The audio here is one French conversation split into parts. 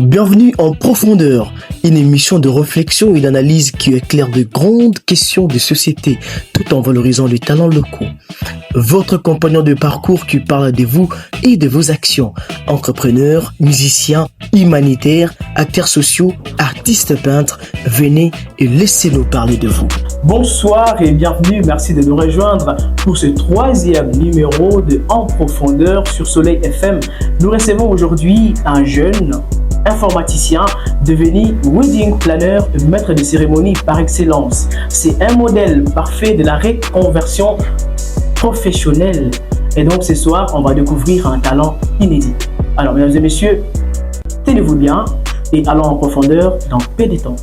Bienvenue en profondeur, une émission de réflexion et d'analyse qui éclaire de grandes questions de société tout en valorisant les talents locaux. Votre compagnon de parcours qui parle de vous et de vos actions. Entrepreneurs, musiciens, humanitaires, acteurs sociaux, artistes peintres, venez et laissez-nous parler de vous. Bonsoir et bienvenue, merci de nous rejoindre pour ce troisième numéro de En Profondeur sur Soleil FM. Nous recevons aujourd'hui un jeune informaticien devenu wedding planner, maître de cérémonie par excellence. C'est un modèle parfait de la reconversion professionnelle. Et donc ce soir, on va découvrir un talent inédit. Alors mesdames et messieurs, tenez-vous bien et allons en profondeur dans peu de temps.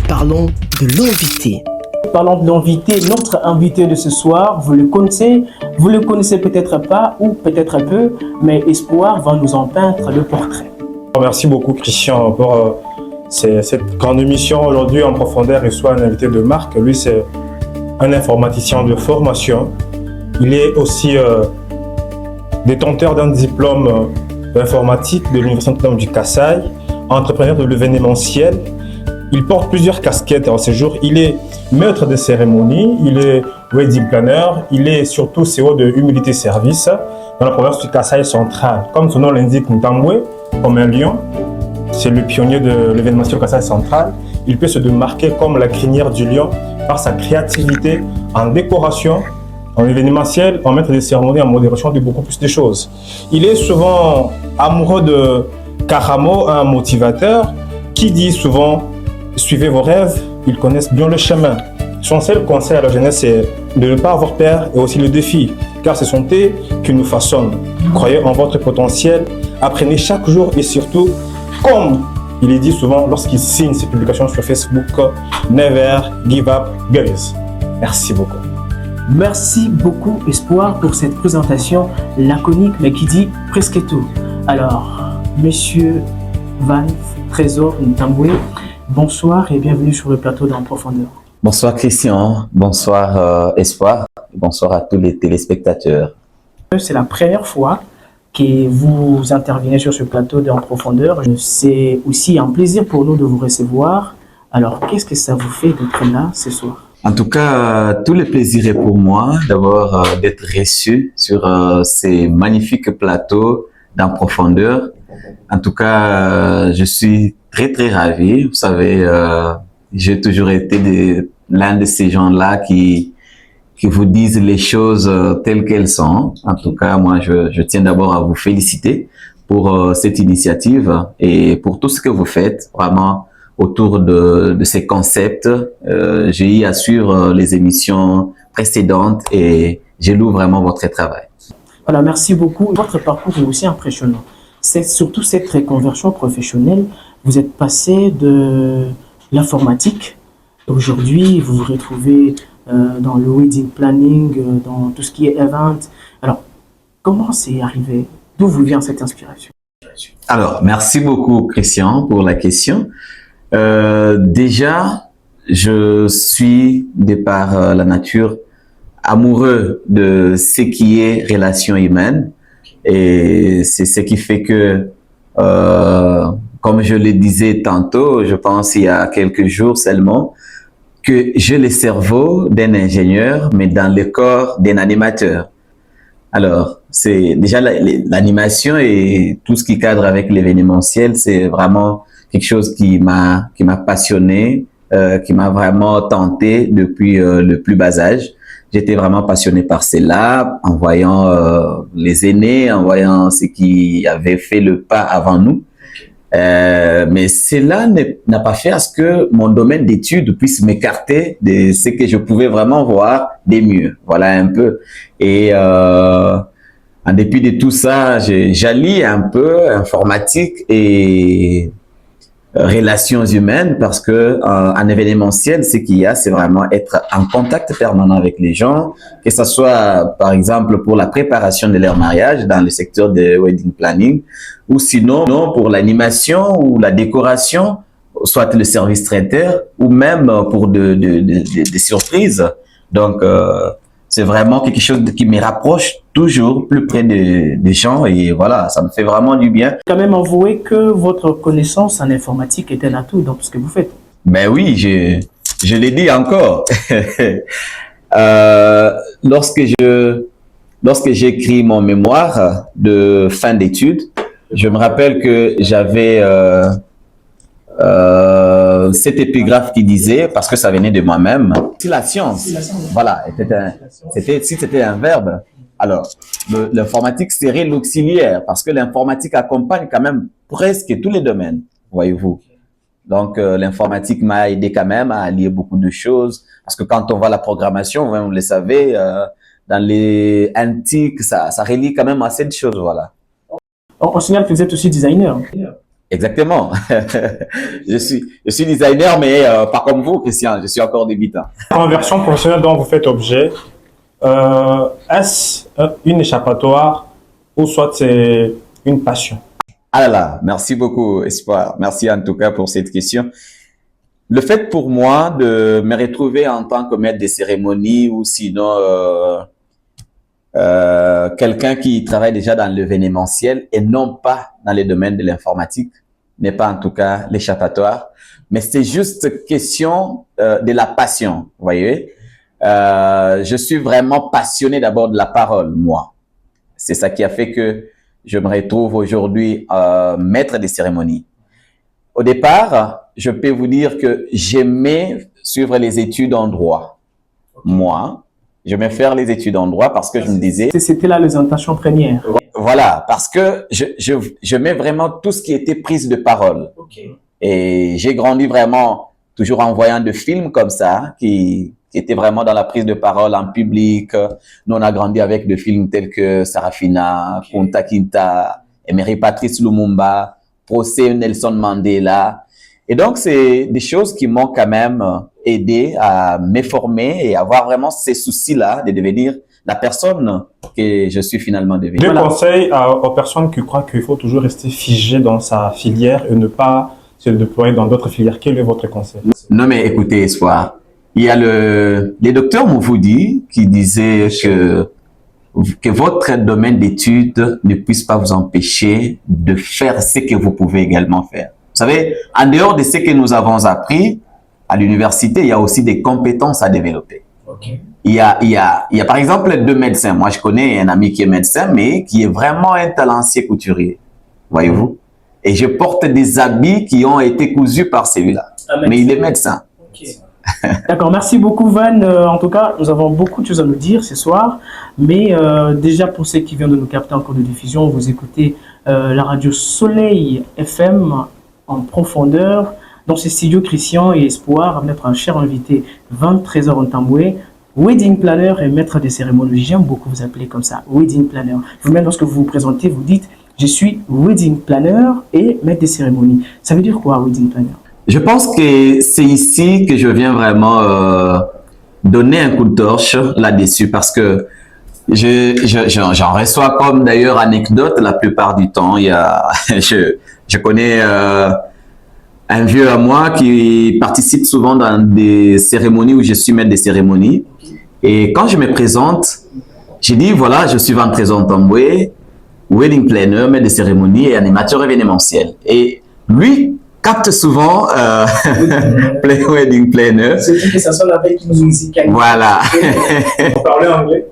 Parlons de l'invité. Parlons de l'invité, notre invité de ce soir, vous le connaissez peut-être pas ou peut-être peu, mais Espoir va nous en peindre le portrait. Merci beaucoup Christian pour cette grande émission. Aujourd'hui en profondeur, il soit un invité de marque. Lui, c'est un informaticien de formation. Il est aussi détenteur d'un diplôme d'informatique de l'Université autonome du Kasaï, entrepreneur de l'événementiel. Il porte plusieurs casquettes en ce jour. Il est maître de cérémonie, il est wedding planner, il est surtout CEO de Humilité Service dans la province du Kasaï central. Comme son nom l'indique, Ntambwe, comme un lion, c'est le pionnier de l'événementiel Kasaï central. Il peut se démarquer comme la crinière du lion par sa créativité en décoration, en événementiel, en maître de cérémonie, en modération de beaucoup plus de choses. Il est souvent amoureux de Karamo, un motivateur qui dit souvent suivez vos rêves, ils connaissent bien le chemin. Son seul conseil à la jeunesse, c'est de ne pas avoir peur et aussi le défi, car ce sont eux qui nous façonnent. Croyez en votre potentiel, apprenez chaque jour et surtout, comme il est dit souvent lorsqu'il signe ses publications sur Facebook, never give up, guys. Merci beaucoup. Merci beaucoup Espoir pour cette présentation laconique mais qui dit presque tout. Alors, Monsieur Van Trésor Ntambwe, bonsoir et bienvenue sur le plateau d'En Profondeur. Bonsoir Christian, bonsoir Espoir, bonsoir à tous les téléspectateurs. C'est la première fois que vous intervenez sur ce plateau d'En Profondeur. C'est aussi un plaisir pour nous de vous recevoir. Alors, qu'est-ce que ça vous fait d'être là ce soir? En tout cas, tout le plaisir est pour moi d'abord d'être reçu sur ces magnifiques plateaux d'En Profondeur. En tout cas, je suis très ravi. Vous savez, j'ai toujours été l'un de ces gens-là qui vous disent les choses telles qu'elles sont. En tout cas, moi, je tiens d'abord à vous féliciter pour cette initiative et pour tout ce que vous faites vraiment autour de ces concepts. J'ai eu à suivre les émissions précédentes et je loue vraiment votre travail. Voilà, merci beaucoup. Votre parcours est aussi impressionnant. C'est surtout cette reconversion professionnelle. Vous êtes passé de l'informatique. Aujourd'hui, vous vous retrouvez dans le wedding planning, dans tout ce qui est event. Alors, comment c'est arrivé? D'où vous vient cette inspiration? Alors, merci beaucoup Christian pour la question. Déjà, je suis de par la nature amoureux de ce qui est relation humaine et c'est ce qui fait que comme je le disais tantôt, je pense il y a quelques jours seulement, que j'ai le cerveau d'un ingénieur, mais dans le corps d'un animateur. Alors, c'est déjà l'animation et tout ce qui cadre avec l'événementiel, c'est vraiment quelque chose qui m'a passionné, qui m'a vraiment tenté depuis le plus bas âge. J'étais vraiment passionné par cela, en voyant les aînés, en voyant ceux qui avaient fait le pas avant nous. Mais cela n'a pas fait à ce que mon domaine d'études puisse m'écarter de ce que je pouvais vraiment voir des mieux. Voilà un peu. Et en dépit de tout ça, j'allie un peu informatique et relations humaines parce que en événementiel, ce qu'il y a, c'est vraiment être en contact permanent avec les gens, que ce soit par exemple pour la préparation de leur mariage dans le secteur de wedding planning, ou sinon pour l'animation ou la décoration, soit le service traiteur, ou même pour des surprises. Donc, c'est vraiment quelque chose qui me rapproche toujours plus près des gens et voilà, ça me fait vraiment du bien. Quand même avouer que votre connaissance en informatique est un atout dans tout ce que vous faites. Ben oui, je l'ai dit encore. Lorsque j'écris mon mémoire de fin d'études, je me rappelle que j'avais cette épigraphe qui disait, parce que ça venait de moi-même, si la science, voilà, si c'était un verbe, alors l'informatique serait l'auxiliaire, parce que l'informatique accompagne quand même presque tous les domaines, voyez-vous. Donc, l'informatique m'a aidé quand même à allier beaucoup de choses, parce que quand on voit la programmation, vous le savez, dans les antiques, ça relie quand même assez de choses, voilà. On signale que vous êtes aussi designer. Exactement. Je suis designer, mais pas comme vous, Christian. Je suis encore débutant. En version professionnelle dont vous faites objet, est-ce une échappatoire ou soit c'est une passion? Ah là là, merci beaucoup, Espoir. Merci en tout cas pour cette question. Le fait pour moi de me retrouver en tant que maître de cérémonie ou sinon quelqu'un qui travaille déjà dans l'événementiel et non pas dans le domaine de l'informatique n'est pas en tout cas l'échappatoire, mais c'est juste question de la passion, vous voyez. Je suis vraiment passionné d'abord de la parole, moi. C'est ça qui a fait que je me retrouve aujourd'hui maître des cérémonies. Au départ, je peux vous dire que j'aimais suivre les études en droit. Moi, j'aimais faire les études en droit parce que je me disais... C'était là les intentions premières. Voilà, parce que je mets vraiment tout ce qui était prise de parole. Okay. Et j'ai grandi vraiment toujours en voyant de films comme ça, qui étaient vraiment dans la prise de parole en public. Nous, on a grandi avec des films tels que Sarafina, Kunta Kinta, Emery Patrice Lumumba, Procès Nelson Mandela. Et donc, c'est des choses qui m'ont quand même aidé à me former et avoir vraiment ces soucis-là de devenir la personne que je suis finalement devenue. Deux conseils aux personnes qui croient qu'il faut toujours rester figé dans sa filière et ne pas se déployer dans d'autres filières. Quel est votre conseil? Non, mais écoutez, Espoir, il y a le docteur Moufoudi qui disait que votre domaine d'études ne puisse pas vous empêcher de faire ce que vous pouvez également faire. Vous savez, en dehors de ce que nous avons appris à l'université, il y a aussi des compétences à développer. Okay. Il y a par exemple 2 médecins. Moi, je connais un ami qui est médecin, mais qui est vraiment un talancier couturier. Voyez-vous? Et je porte des habits qui ont été cousus par celui-là. Mais il est médecin. Okay. D'accord, merci beaucoup Van. En tout cas, nous avons beaucoup de choses à nous dire ce soir. Mais déjà, pour ceux qui viennent de nous capter en cours de diffusion, vous écoutez la radio Soleil FM en profondeur. Dans ce studio, Christian et Espoir, notre cher invité, Van Trésor Ntamboué, wedding planner et maître de cérémonie. J'aime beaucoup vous appeler comme ça, wedding planner. Vous-même, lorsque vous vous présentez, vous dites « Je suis wedding planner et maître de cérémonie ». Ça veut dire quoi, wedding planner? Je pense que c'est ici que je viens vraiment donner un coup de torche là-dessus parce que j'en reçois comme d'ailleurs anecdote la plupart du temps. Je connais un vieux à moi qui participe souvent dans des cérémonies où je suis maître des cérémonies. Et quand je me présente, j'ai dit voilà, je suis Van Trésor Ntamboué, wedding planner, maître de cérémonie et animateur événementiel. Et lui capte souvent wedding planner. C'est que ça soit la veille qui nous musicalise. Voilà. Vous parlez anglais?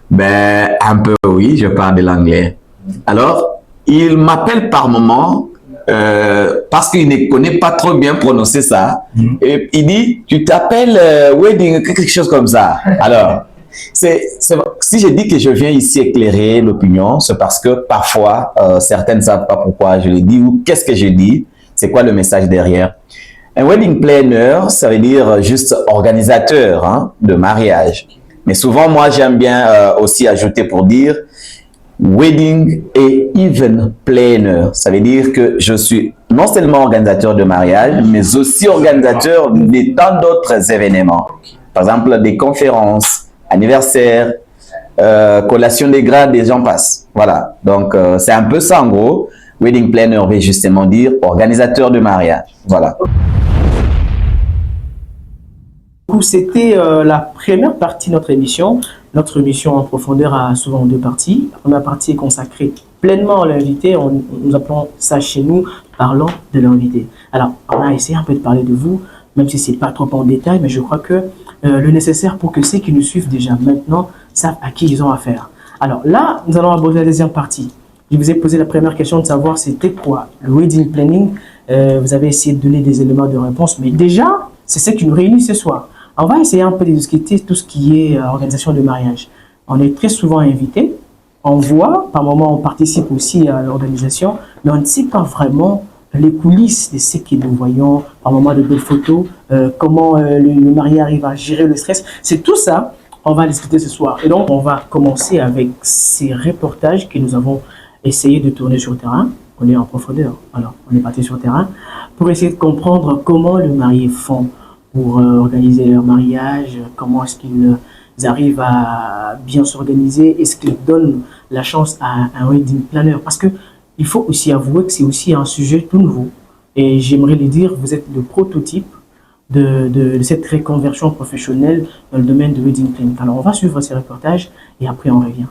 Ben, un peu oui, je parle de l'anglais. Alors, il m'appelle par moment parce qu'il ne connaît pas trop bien prononcer ça. Et il dit, tu t'appelles wedding, quelque chose comme ça. Alors, si je dis que je viens ici éclairer l'opinion, c'est parce que parfois, certaines ne savent pas pourquoi je le dis ou qu'est-ce que je dis. C'est quoi le message derrière? Un wedding planner, ça veut dire juste organisateur hein, de mariage. Mais souvent, moi, j'aime bien aussi ajouter pour dire wedding et event planner. Ça veut dire que je suis non seulement organisateur de mariage, mais aussi organisateur de tant d'autres événements. Par exemple, des conférences, anniversaires, collation des grades, des gens passent. Voilà. Donc, c'est un peu ça en gros. Wedding planner veut justement dire organisateur de mariage. Voilà. C'était la première partie de notre émission. Notre émission en profondeur a souvent deux parties. La première partie est consacrée pleinement à l'invité. Nous appelons ça chez nous, parlons de l'invité. Alors, on a essayé un peu de parler de vous, même si ce n'est pas trop en détail, mais je crois que le nécessaire pour que ceux qui nous suivent déjà maintenant savent à qui ils ont affaire. Alors là, nous allons aborder la deuxième partie. Je vous ai posé la première question de savoir c'était quoi le wedding planning. Vous avez essayé de donner des éléments de réponse, mais déjà, c'est ce qui nous réunit ce soir. On va essayer un peu de discuter tout ce qui est organisation de mariage. On est très souvent invité, on voit, par moments on participe aussi à l'organisation, mais on ne sait pas vraiment les coulisses de ce que nous voyons, par moments de belles photos, comment le marié arrive à gérer le stress. C'est tout ça, on va discuter ce soir. Et donc, on va commencer avec ces reportages que nous avons essayé de tourner sur le terrain. On est en profondeur, alors on est parti sur le terrain pour essayer de comprendre comment les mariés font pour organiser leur mariage, comment est-ce qu'ils arrivent à bien s'organiser, est-ce qu'ils donnent la chance à un wedding planner. Parce que il faut aussi avouer que c'est aussi un sujet tout nouveau. Et j'aimerais le dire, vous êtes le prototype de cette reconversion professionnelle dans le domaine de wedding planning. Alors on va suivre ces reportages et après on revient.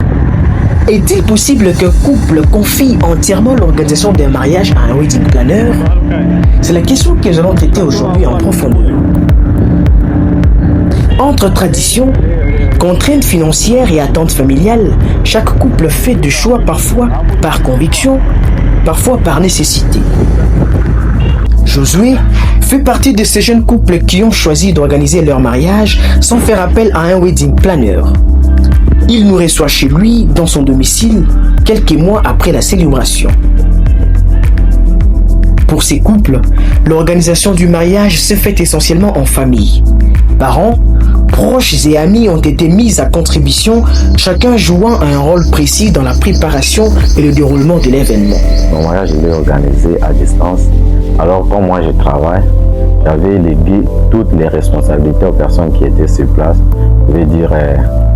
Est-il possible qu'un couple confie entièrement l'organisation d'un mariage à un wedding planner? C'est la question que nous allons traiter aujourd'hui en profondeur. Entre tradition, contraintes financières et attentes familiales, chaque couple fait des choix parfois par conviction, parfois par nécessité. Josué fait partie de ces jeunes couples qui ont choisi d'organiser leur mariage sans faire appel à un wedding planner. Il nous reçoit chez lui, dans son domicile, quelques mois après la célébration. Pour ces couples, l'organisation du mariage se fait essentiellement en famille. Parents, proches et amis ont été mis à contribution, chacun jouant un rôle précis dans la préparation et le déroulement de l'événement. Mon mariage, je l'ai organisé à distance. Alors, quand moi je travaille, j'avais légué toutes les responsabilités aux personnes qui étaient sur place. Je vais dire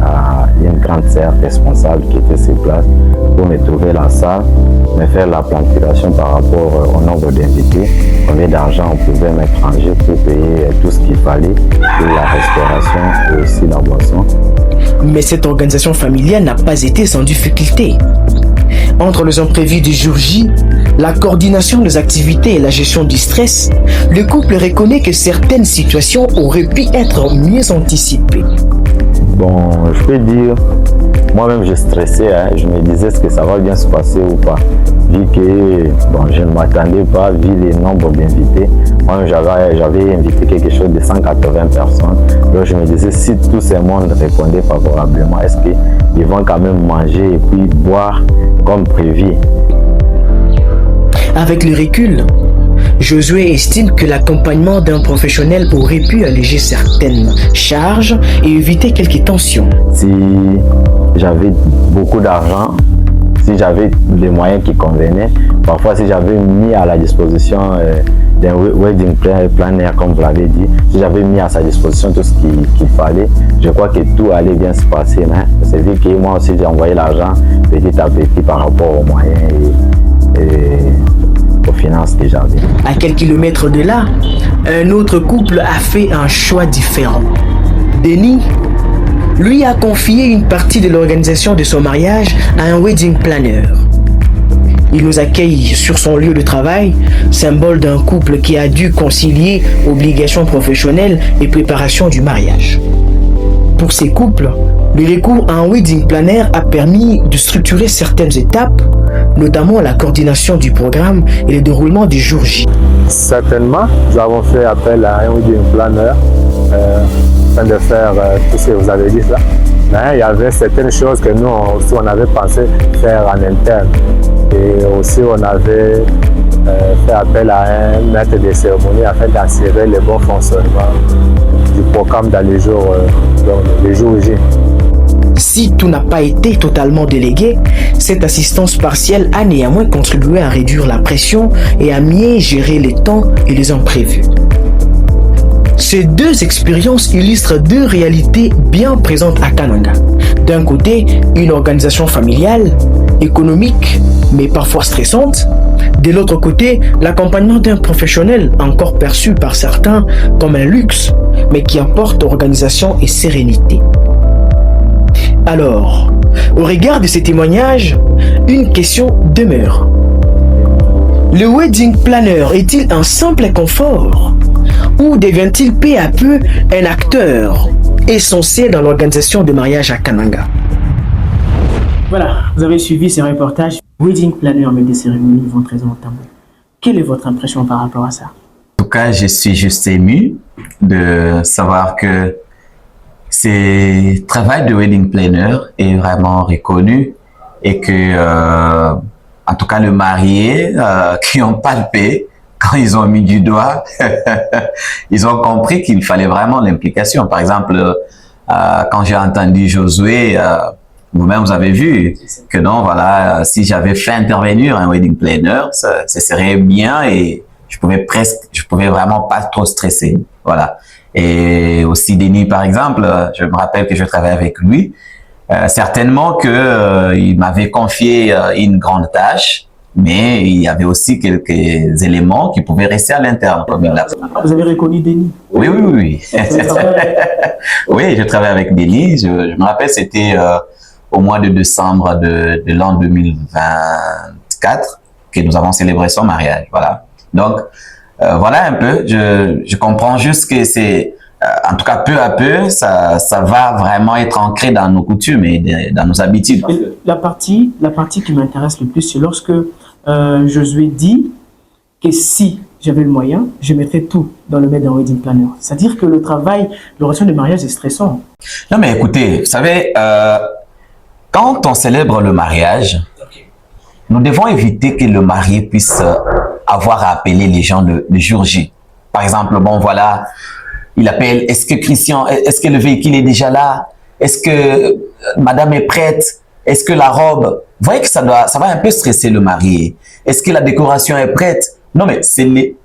à une grande sœur responsable qui était sur place pour me trouver la salle, me faire la planification par rapport au nombre d'invités, combien d'argent on pouvait mettre en jeu pour payer tout ce qu'il fallait, pour la restauration et aussi la boisson. Mais cette organisation familiale n'a pas été sans difficulté. Entre les imprévus du jour J, la coordination des activités et la gestion du stress, le couple reconnaît que certaines situations auraient pu être mieux anticipées. Bon, je peux dire, moi-même je stressais, hein. Je me disais est-ce que ça va bien se passer ou pas. Vu que bon, je ne m'attendais pas, vu les nombres d'invités. Moi-même j'avais invité quelque chose de 180 personnes. Donc je me disais si tout ce monde répondait favorablement, est-ce qu'ils vont quand même manger et puis boire comme prévu. Avec le recul, Josué estime que l'accompagnement d'un professionnel aurait pu alléger certaines charges et éviter quelques tensions. Si j'avais beaucoup d'argent, si j'avais les moyens qui convenaient, parfois si j'avais mis à la disposition d'un wedding planner, comme vous l'avez dit, si j'avais mis à sa disposition tout ce qu'il fallait, je crois que tout allait bien se passer. C'est vu que moi aussi j'ai envoyé l'argent petit à petit par rapport aux moyens et aux finances que j'avais. À quelques kilomètres de là, un autre couple a fait un choix différent. Denis, lui, a confié une partie de l'organisation de son mariage à un wedding planner. Il nous accueille sur son lieu de travail, symbole d'un couple qui a dû concilier obligations professionnelles et préparation du mariage. Pour ces couples, le recours à un wedding planner a permis de structurer certaines étapes, notamment la coordination du programme et le déroulement du jour J. Certainement, nous avons fait appel à un wedding planner afin de faire tout ce que vous avez dit là. Mais il y avait certaines choses que nous aussi on avait pensé faire en interne. Et aussi on avait fait appel à un maître de cérémonie afin d'assurer le bon fonctionnement du programme dans les jours J. Si tout n'a pas été totalement délégué, cette assistance partielle a néanmoins contribué à réduire la pression et à mieux gérer les temps et les imprévus. Ces deux expériences illustrent deux réalités bien présentes à Kananga. D'un côté, une organisation familiale, économique, mais parfois stressante. De l'autre côté, l'accompagnement d'un professionnel encore perçu par certains comme un luxe, mais qui apporte organisation et sérénité. Alors, au regard de ces témoignages, une question demeure. Le wedding planner est-il un simple confort ou devient-il peu à peu un acteur essentiel dans l'organisation de mariage à Kananga? Voilà, vous avez suivi ces reportages. Wedding planner, mais des cérémonies vont très en tabou. Quelle est votre impression par rapport à ça? En tout cas, je suis juste ému de savoir que ce travail de wedding planner est vraiment reconnu et que, en tout cas, le marié qui ont palpé, quand ils ont mis du doigt, ils ont compris qu'il fallait vraiment l'implication. Par exemple, quand j'ai entendu Josué, vous-même, vous avez vu que non, voilà, si j'avais fait intervenir un wedding planner, ça serait bien et je pouvais vraiment pas trop stresser. Voilà. Et aussi Denis, par exemple, je me rappelle que je travaillais avec lui. Certainement que il m'avait confié une grande tâche, mais il y avait aussi quelques éléments qui pouvaient rester à l'interne. Vous avez reconnu Denis? Oui, oui, oui. Oui, je travaille avec Denis. Je me rappelle, c'était au mois de décembre de l'an 2024 que nous avons célébré son mariage. Voilà. Donc, voilà un peu. Je comprends juste que c'est, en tout cas, peu à peu, ça va vraiment être ancré dans nos coutumes et dans nos habitudes. Et la partie qui m'intéresse le plus, c'est lorsque Josué dit que si j'avais le moyen, je mettrais tout dans le maître d'un wedding planner. C'est-à-dire que le travail, l'oration de mariage est stressant. Non, mais écoutez, vous savez, quand on célèbre le mariage, nous devons éviter que le marié puisse avoir à appeler les gens le jour J. Par exemple, bon, voilà, il appelle, est-ce que Christian, est-ce que le véhicule est déjà là? Est-ce que madame est prête? Est-ce que la robe? Vous voyez que ça va un peu stresser le marié. Est-ce que la décoration est prête? Non, mais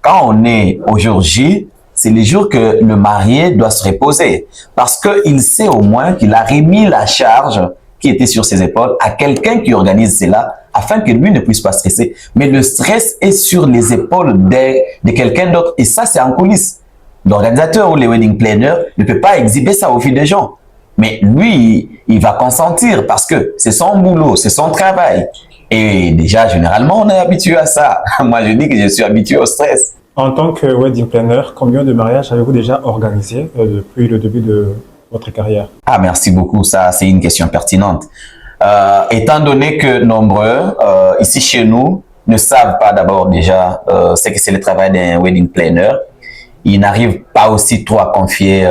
quand on est au jour J, c'est les jours que le marié doit se reposer. Parce qu'il sait au moins qu'il a remis la charge qui était sur ses épaules à quelqu'un qui organise cela afin que lui ne puisse pas stresser. Mais le stress est sur les épaules de quelqu'un d'autre. Et ça, c'est en coulisses. L'organisateur ou le wedding planner ne peut pas exhiber ça au fil des gens. Mais lui, il va consentir parce que c'est son boulot, c'est son travail. Et déjà, généralement, on est habitué à ça. Moi, je dis que je suis habitué au stress. En tant que wedding planner, combien de mariages avez-vous déjà organisé depuis le début de votre carrière? Ah, merci beaucoup. Ça, c'est une question pertinente. Étant donné que nombreux, ici chez nous, ne savent pas d'abord déjà ce que c'est le travail d'un wedding planner, ils n'arrivent pas aussi trop à confier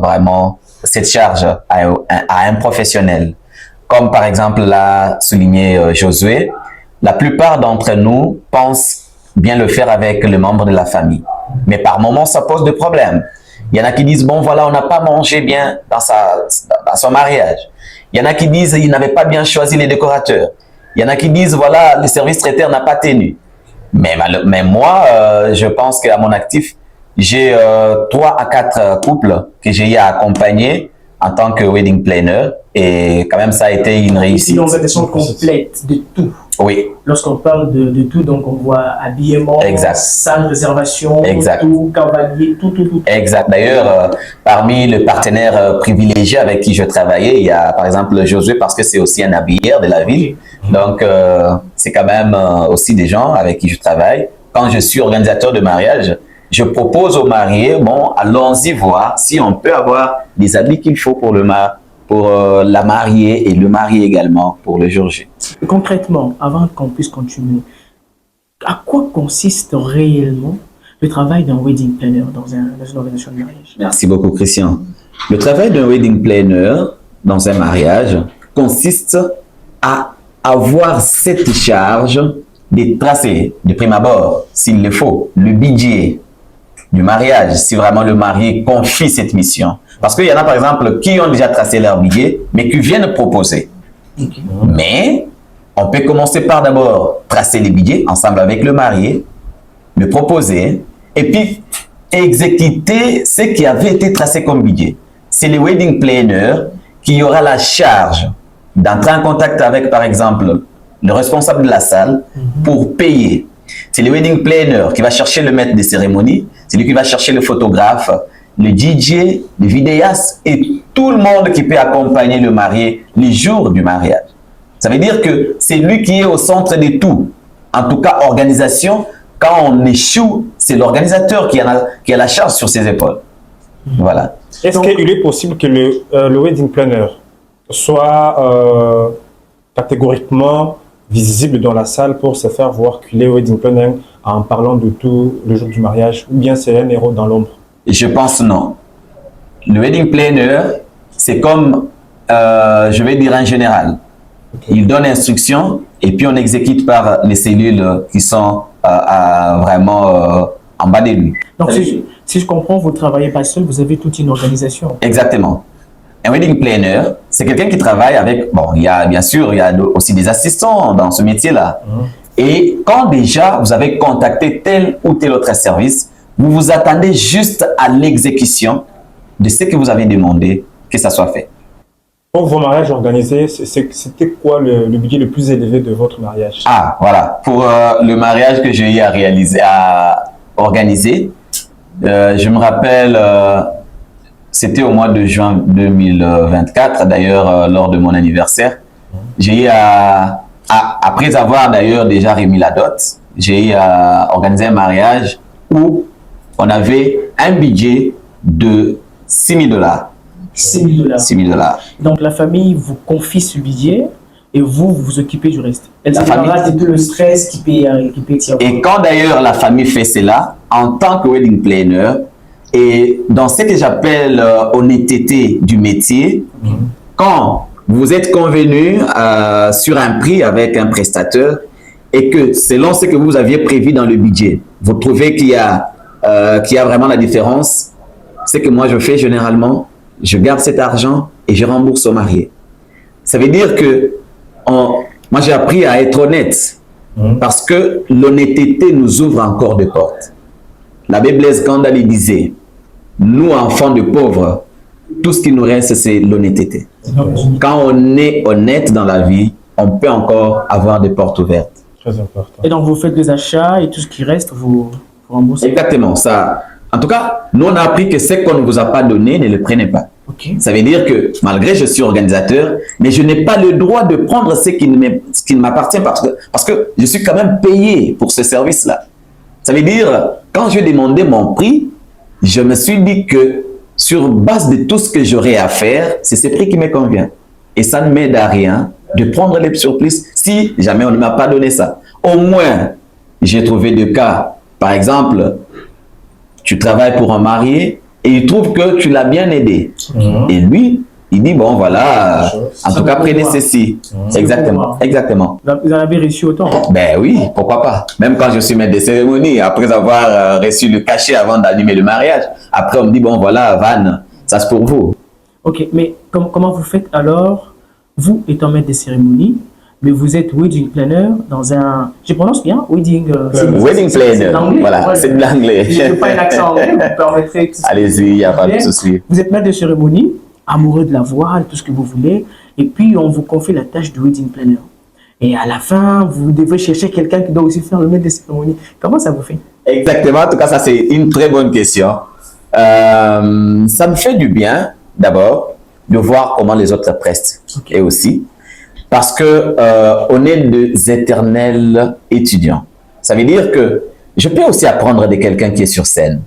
vraiment cette charge à un professionnel. Comme par exemple l'a souligné Josué, la plupart d'entre nous pensent bien le faire avec les membres de la famille. Mais par moments, ça pose des problèmes. Il y en a qui disent, bon voilà, on n'a pas mangé bien dans son mariage. Il y en a qui disent, il n'avait pas bien choisi les décorateurs. Il y en a qui disent, voilà, le service traiteur n'a pas tenu. Mais moi, je pense qu'à mon actif, j'ai 3 à 4 couples que j'ai eu à accompagner en tant que wedding planner. Et quand même, ça a été une réussite. Une organisation complète de tout. Oui. Lorsqu'on parle de tout, donc on voit habillement, exact. salle, réservation, exact. tout, cavalier, tout. Exact. D'ailleurs, parmi les partenaires privilégiés avec qui je travaillais, il y a par exemple Josué parce que c'est aussi un habilleur de la ville. Donc, c'est quand même aussi des gens avec qui je travaille. Quand je suis organisateur de mariage, je propose aux mariés, bon, allons-y voir si on peut avoir les habits qu'il faut pour la mariée et le marié également pour le jour J. Concrètement, avant qu'on puisse continuer, à quoi consiste réellement le travail d'un wedding planner dans une organisation de mariage? Merci beaucoup, Christian. Le travail d'un wedding planner dans un mariage consiste à avoir cette charge de tracer de prime abord, s'il le faut, le budget du mariage, si vraiment le marié confie cette mission. Parce qu'il y en a par exemple qui ont déjà tracé leur budget, mais qui viennent proposer. Okay. Mais on peut commencer par d'abord tracer les budgets ensemble avec le marié, le proposer, et puis exécuter ce qui avait été tracé comme budget. C'est le wedding planner qui aura la charge d'entrer en contact avec, par exemple, le responsable de la salle pour payer. C'est le wedding planner qui va chercher le maître de cérémonie, c'est lui qui va chercher le photographe, le DJ, le vidéaste et tout le monde qui peut accompagner le marié les jours du mariage. Ça veut dire que c'est lui qui est au centre de tout. En tout cas, organisation, quand on échoue, c'est l'organisateur qui a la charge sur ses épaules. Voilà. Est-ce qu'il est possible que le wedding planner soit catégoriquement visible dans la salle pour se faire voir qu'il est wedding planner en parlant de tout le jour du mariage, ou bien c'est un héros dans l'ombre? Je pense non. Le wedding planner, c'est comme, je vais dire en général, il donne instruction et puis on exécute par les cellules qui sont vraiment en bas de lui. Donc, si je comprends, vous ne travaillez pas seul, vous avez toute une organisation. Exactement. Un wedding planner, c'est quelqu'un qui travaille avec, bon, il y a bien sûr, il y a aussi des assistants dans ce métier-là. Et quand déjà vous avez contacté tel ou tel autre service, vous vous attendez juste à l'exécution de ce que vous avez demandé que ça soit fait. Pour vos mariages organisés, c'était quoi le budget le plus élevé de votre mariage? Ah, voilà. Pour le mariage que j'ai eu à organiser, je me rappelle, c'était au mois de juin 2024, d'ailleurs, lors de mon anniversaire. J'ai eu après avoir d'ailleurs déjà remis la dot, j'ai eu à organiser un mariage où on avait un budget de $6 000. 6 000 $. Donc la famille vous confie ce budget et vous vous occupez du reste. Elle s'appellera de tout le stress qui peut tirer. Et quand d'ailleurs la famille fait cela, en tant que wedding planner, et dans ce que j'appelle honnêteté du métier, quand vous êtes convenu sur un prix avec un prestataire et que selon ce que vous aviez prévu dans le budget, vous trouvez qu'il y a vraiment la différence, c'est que moi je fais généralement, je garde cet argent et je rembourse au marié. Ça veut dire que moi j'ai appris à être honnête parce que l'honnêteté nous ouvre encore des portes. L'abbé Blaise Gandali disait, nous enfants de pauvres, tout ce qui nous reste c'est l'honnêteté. Quand on est honnête dans la vie, on peut encore avoir des portes ouvertes. Très important. Et donc vous faites des achats et tout ce qui reste, vous remboursez. Exactement, ça. En tout cas, nous on a appris que ce qu'on ne vous a pas donné, ne le prenez pas. Okay. Ça veut dire que malgré que je suis organisateur, mais je n'ai pas le droit de prendre ce qui ne m'appartient parce que je suis quand même payé pour ce service-là. Ça veut dire, quand je demandais mon prix, je me suis dit que sur base de tout ce que j'aurais à faire, c'est ce prix qui me convient. Et ça ne m'aide à rien de prendre les surprises si jamais on ne m'a pas donné ça. Au moins, j'ai trouvé des cas. Par exemple, tu travailles pour un marié et il trouve que tu l'as bien aidé. Et lui, il dit, bon voilà, en tout cas, prenez ceci. Exactement, exactement. Vous en avez reçu autant? Ben oui, pourquoi pas. Même quand je suis maître de cérémonie, après avoir reçu le cachet avant d'animer le mariage, après on me dit, bon voilà, Van, ça c'est pour vous. Ok, mais comment vous faites alors, vous étant maître de cérémonie, mais vous êtes wedding planner dans un... Je prononce bien? Wedding planner, voilà, c'est de l'anglais. Je n'ai pas un accent anglais, vous me permettrez... Allez-y, il n'y a pas de souci. Vous êtes maître de cérémonie, amoureux de la voile, tout ce que vous voulez, et puis on vous confie la tâche de wedding planner. Et à la fin, vous devez chercher quelqu'un qui doit aussi faire le maître de cérémonie. Comment ça vous fait? Exactement, en tout cas, ça c'est une très bonne question. Ça me fait du bien, d'abord, de voir comment les autres prestent. Okay. Et aussi, parce que on est des éternels étudiants. Ça veut dire que je peux aussi apprendre de quelqu'un qui est sur scène.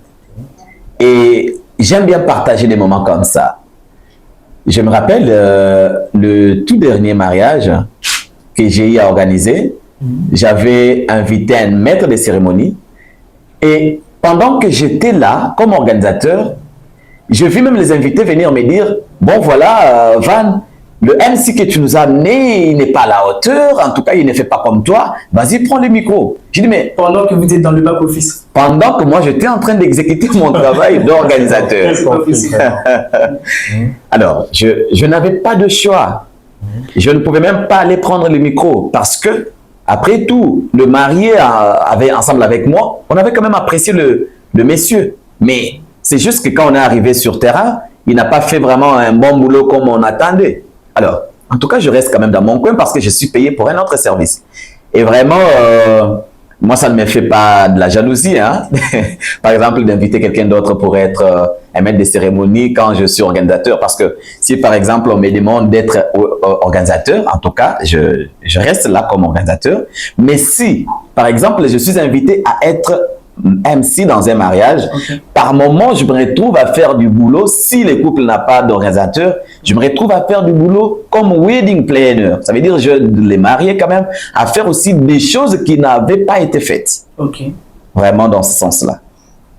Et j'aime bien partager des moments comme ça. Je me rappelle le tout dernier mariage que j'ai eu à organiser. J'avais invité un maître de cérémonie. Et pendant que j'étais là, comme organisateur, je vis même les invités venir me dire, bon voilà, Van, le MC que tu nous as amené, il n'est pas à la hauteur, en tout cas, il ne fait pas comme toi, vas-y, prends le micro. Je dis, mais... Pendant que vous êtes dans le back-office. Pendant que moi, j'étais en train d'exécuter mon travail d'organisateur. Alors, je n'avais pas de choix. Je ne pouvais même pas aller prendre le micro parce que, après tout, le marié avait ensemble avec moi, on avait quand même apprécié le monsieur. Mais c'est juste que quand on est arrivé sur terrain, il n'a pas fait vraiment un bon boulot comme on attendait. Alors, en tout cas, je reste quand même dans mon coin parce que je suis payé pour un autre service. Et vraiment, moi, ça ne me fait pas de la jalousie, hein. Par exemple, d'inviter quelqu'un d'autre pour être un maître de cérémonie quand je suis organisateur. Parce que si, par exemple, on me demande d'être organisateur, en tout cas, je reste là comme organisateur. Mais si, par exemple, je suis invité à être MC dans un mariage, par moment, je me retrouve à faire du boulot. Si le couple n'a pas d'organisateur, je me retrouve à faire du boulot comme wedding planner. Ça veut dire je les marier quand même, à faire aussi des choses qui n'avaient pas été faites. Ok. Vraiment dans ce sens-là.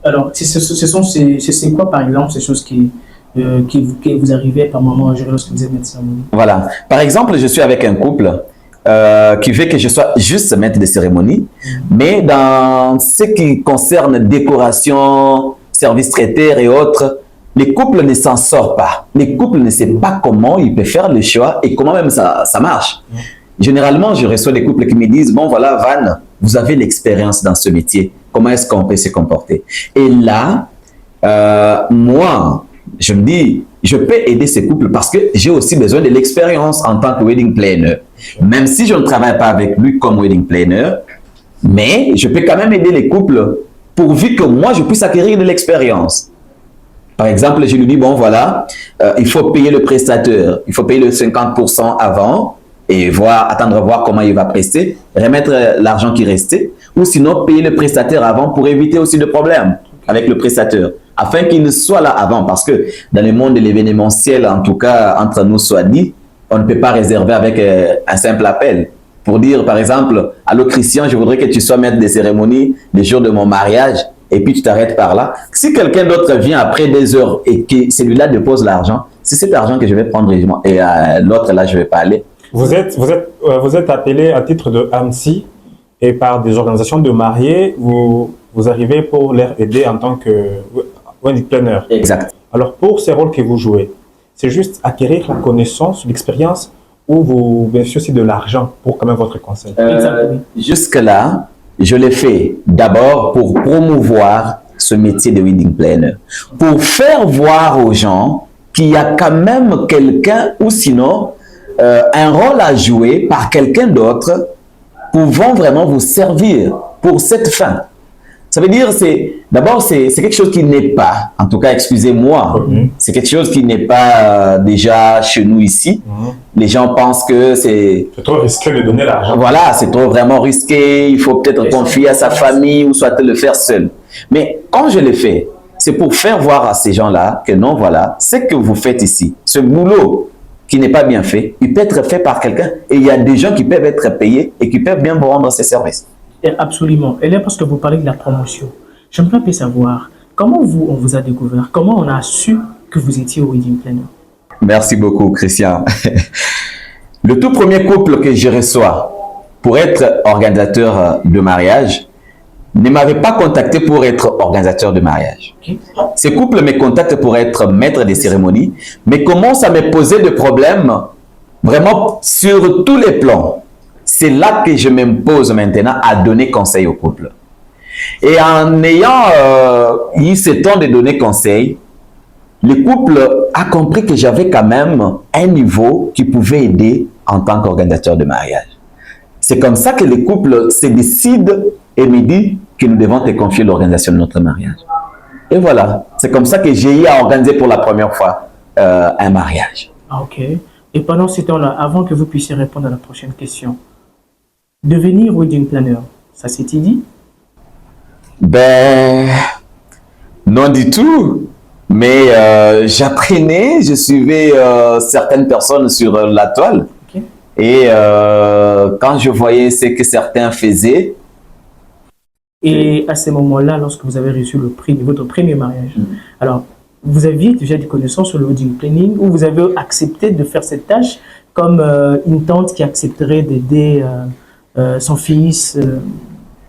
Alors, c'est quoi, par exemple, ces choses qui vous arrivaient par moment lorsque vous êtes maître de cérémonie? Voilà. Par exemple, je suis avec un couple qui veut que je sois juste maître de cérémonie, mais dans ce qui concerne décoration, service traiteur et autres, les couples ne s'en sortent pas. Les couples ne savent pas comment ils peuvent faire le choix et comment même ça marche. Généralement, je reçois des couples qui me disent, bon voilà, Van, vous avez l'expérience dans ce métier. Comment est-ce qu'on peut se comporter? Et là, moi, je me dis, je peux aider ces couples parce que j'ai aussi besoin de l'expérience en tant que wedding planner. Même si je ne travaille pas avec lui comme wedding planner, mais je peux quand même aider les couples pourvu que moi, je puisse acquérir de l'expérience. Par exemple, je lui dis, bon voilà, il faut payer le prestataire, il faut payer le 50% avant et attendre voir comment il va prester, remettre l'argent qui restait, ou sinon payer le prestataire avant pour éviter aussi de problèmes avec le prestataire, afin qu'il ne soit là avant, parce que dans le monde de l'événementiel, en tout cas, entre nous soit dit, on ne peut pas réserver avec un simple appel. Pour dire, par exemple, allô Christian, je voudrais que tu sois maître des cérémonies le jour de mon mariage, et puis tu t'arrêtes par là. Si quelqu'un d'autre vient après des heures et que celui-là dépose l'argent, c'est cet argent que je vais prendre et l'autre là, je ne vais pas aller. Vous êtes appelé à titre de AMSI et par des organisations de mariés, vous arrivez pour les aider en tant que wedding planner. Exact. Alors, pour ces rôles que vous jouez, c'est juste acquérir la connaissance, l'expérience, ou vous bénéficiez aussi de l'argent pour quand même votre conseil? Jusque-là, je l'ai fait d'abord pour promouvoir ce métier de wedding planner, pour faire voir aux gens qu'il y a quand même quelqu'un, ou sinon un rôle à jouer par quelqu'un d'autre pouvant vraiment vous servir pour cette fin. Ça veut dire, d'abord, c'est quelque chose qui n'est pas, en tout cas, excusez-moi, c'est quelque chose qui n'est pas déjà chez nous ici. Les gens pensent que c'est trop risqué de donner l'argent. Voilà, c'est trop vraiment risqué, il faut peut-être confier à sa famille ou soit le faire seul. Mais quand je le fais, c'est pour faire voir à ces gens-là que non, voilà, ce que vous faites ici, ce boulot qui n'est pas bien fait, il peut être fait par quelqu'un et il y a des gens qui peuvent être payés et qui peuvent bien vous rendre ces services. Absolument. Et là, parce que vous parlez de la promotion, j'aimerais bien savoir comment on vous a découvert, comment on a su que vous étiez wedding planner. Merci beaucoup, Christian. Le tout premier couple que je reçois pour être organisateur de mariage ne m'avait pas contacté pour être organisateur de mariage. Okay. Ce couple me contacte pour être maître des cérémonies, mais commence à me poser des problèmes vraiment sur tous les plans. C'est là que je m'impose maintenant à donner conseil au couple. Et en ayant eu ce temps de donner conseil, le couple a compris que j'avais quand même un niveau qui pouvait aider en tant qu'organisateur de mariage. C'est comme ça que le couple se décide et me dit que nous devons te confier l'organisation de notre mariage. Et voilà, c'est comme ça que j'ai eu à organiser pour la première fois un mariage. Ok. Et pendant ce temps-là, avant que vous puissiez répondre à la prochaine question, devenir wedding planner, ça s'est dit? Ben, non du tout. Mais j'apprenais, je suivais certaines personnes sur la toile. Okay. Et quand je voyais ce que certains faisaient. Et à ce moment-là, lorsque vous avez reçu votre premier mariage, alors, vous aviez déjà des connaissances sur le wedding planning ou vous avez accepté de faire cette tâche comme une tante qui accepterait d'aider son fils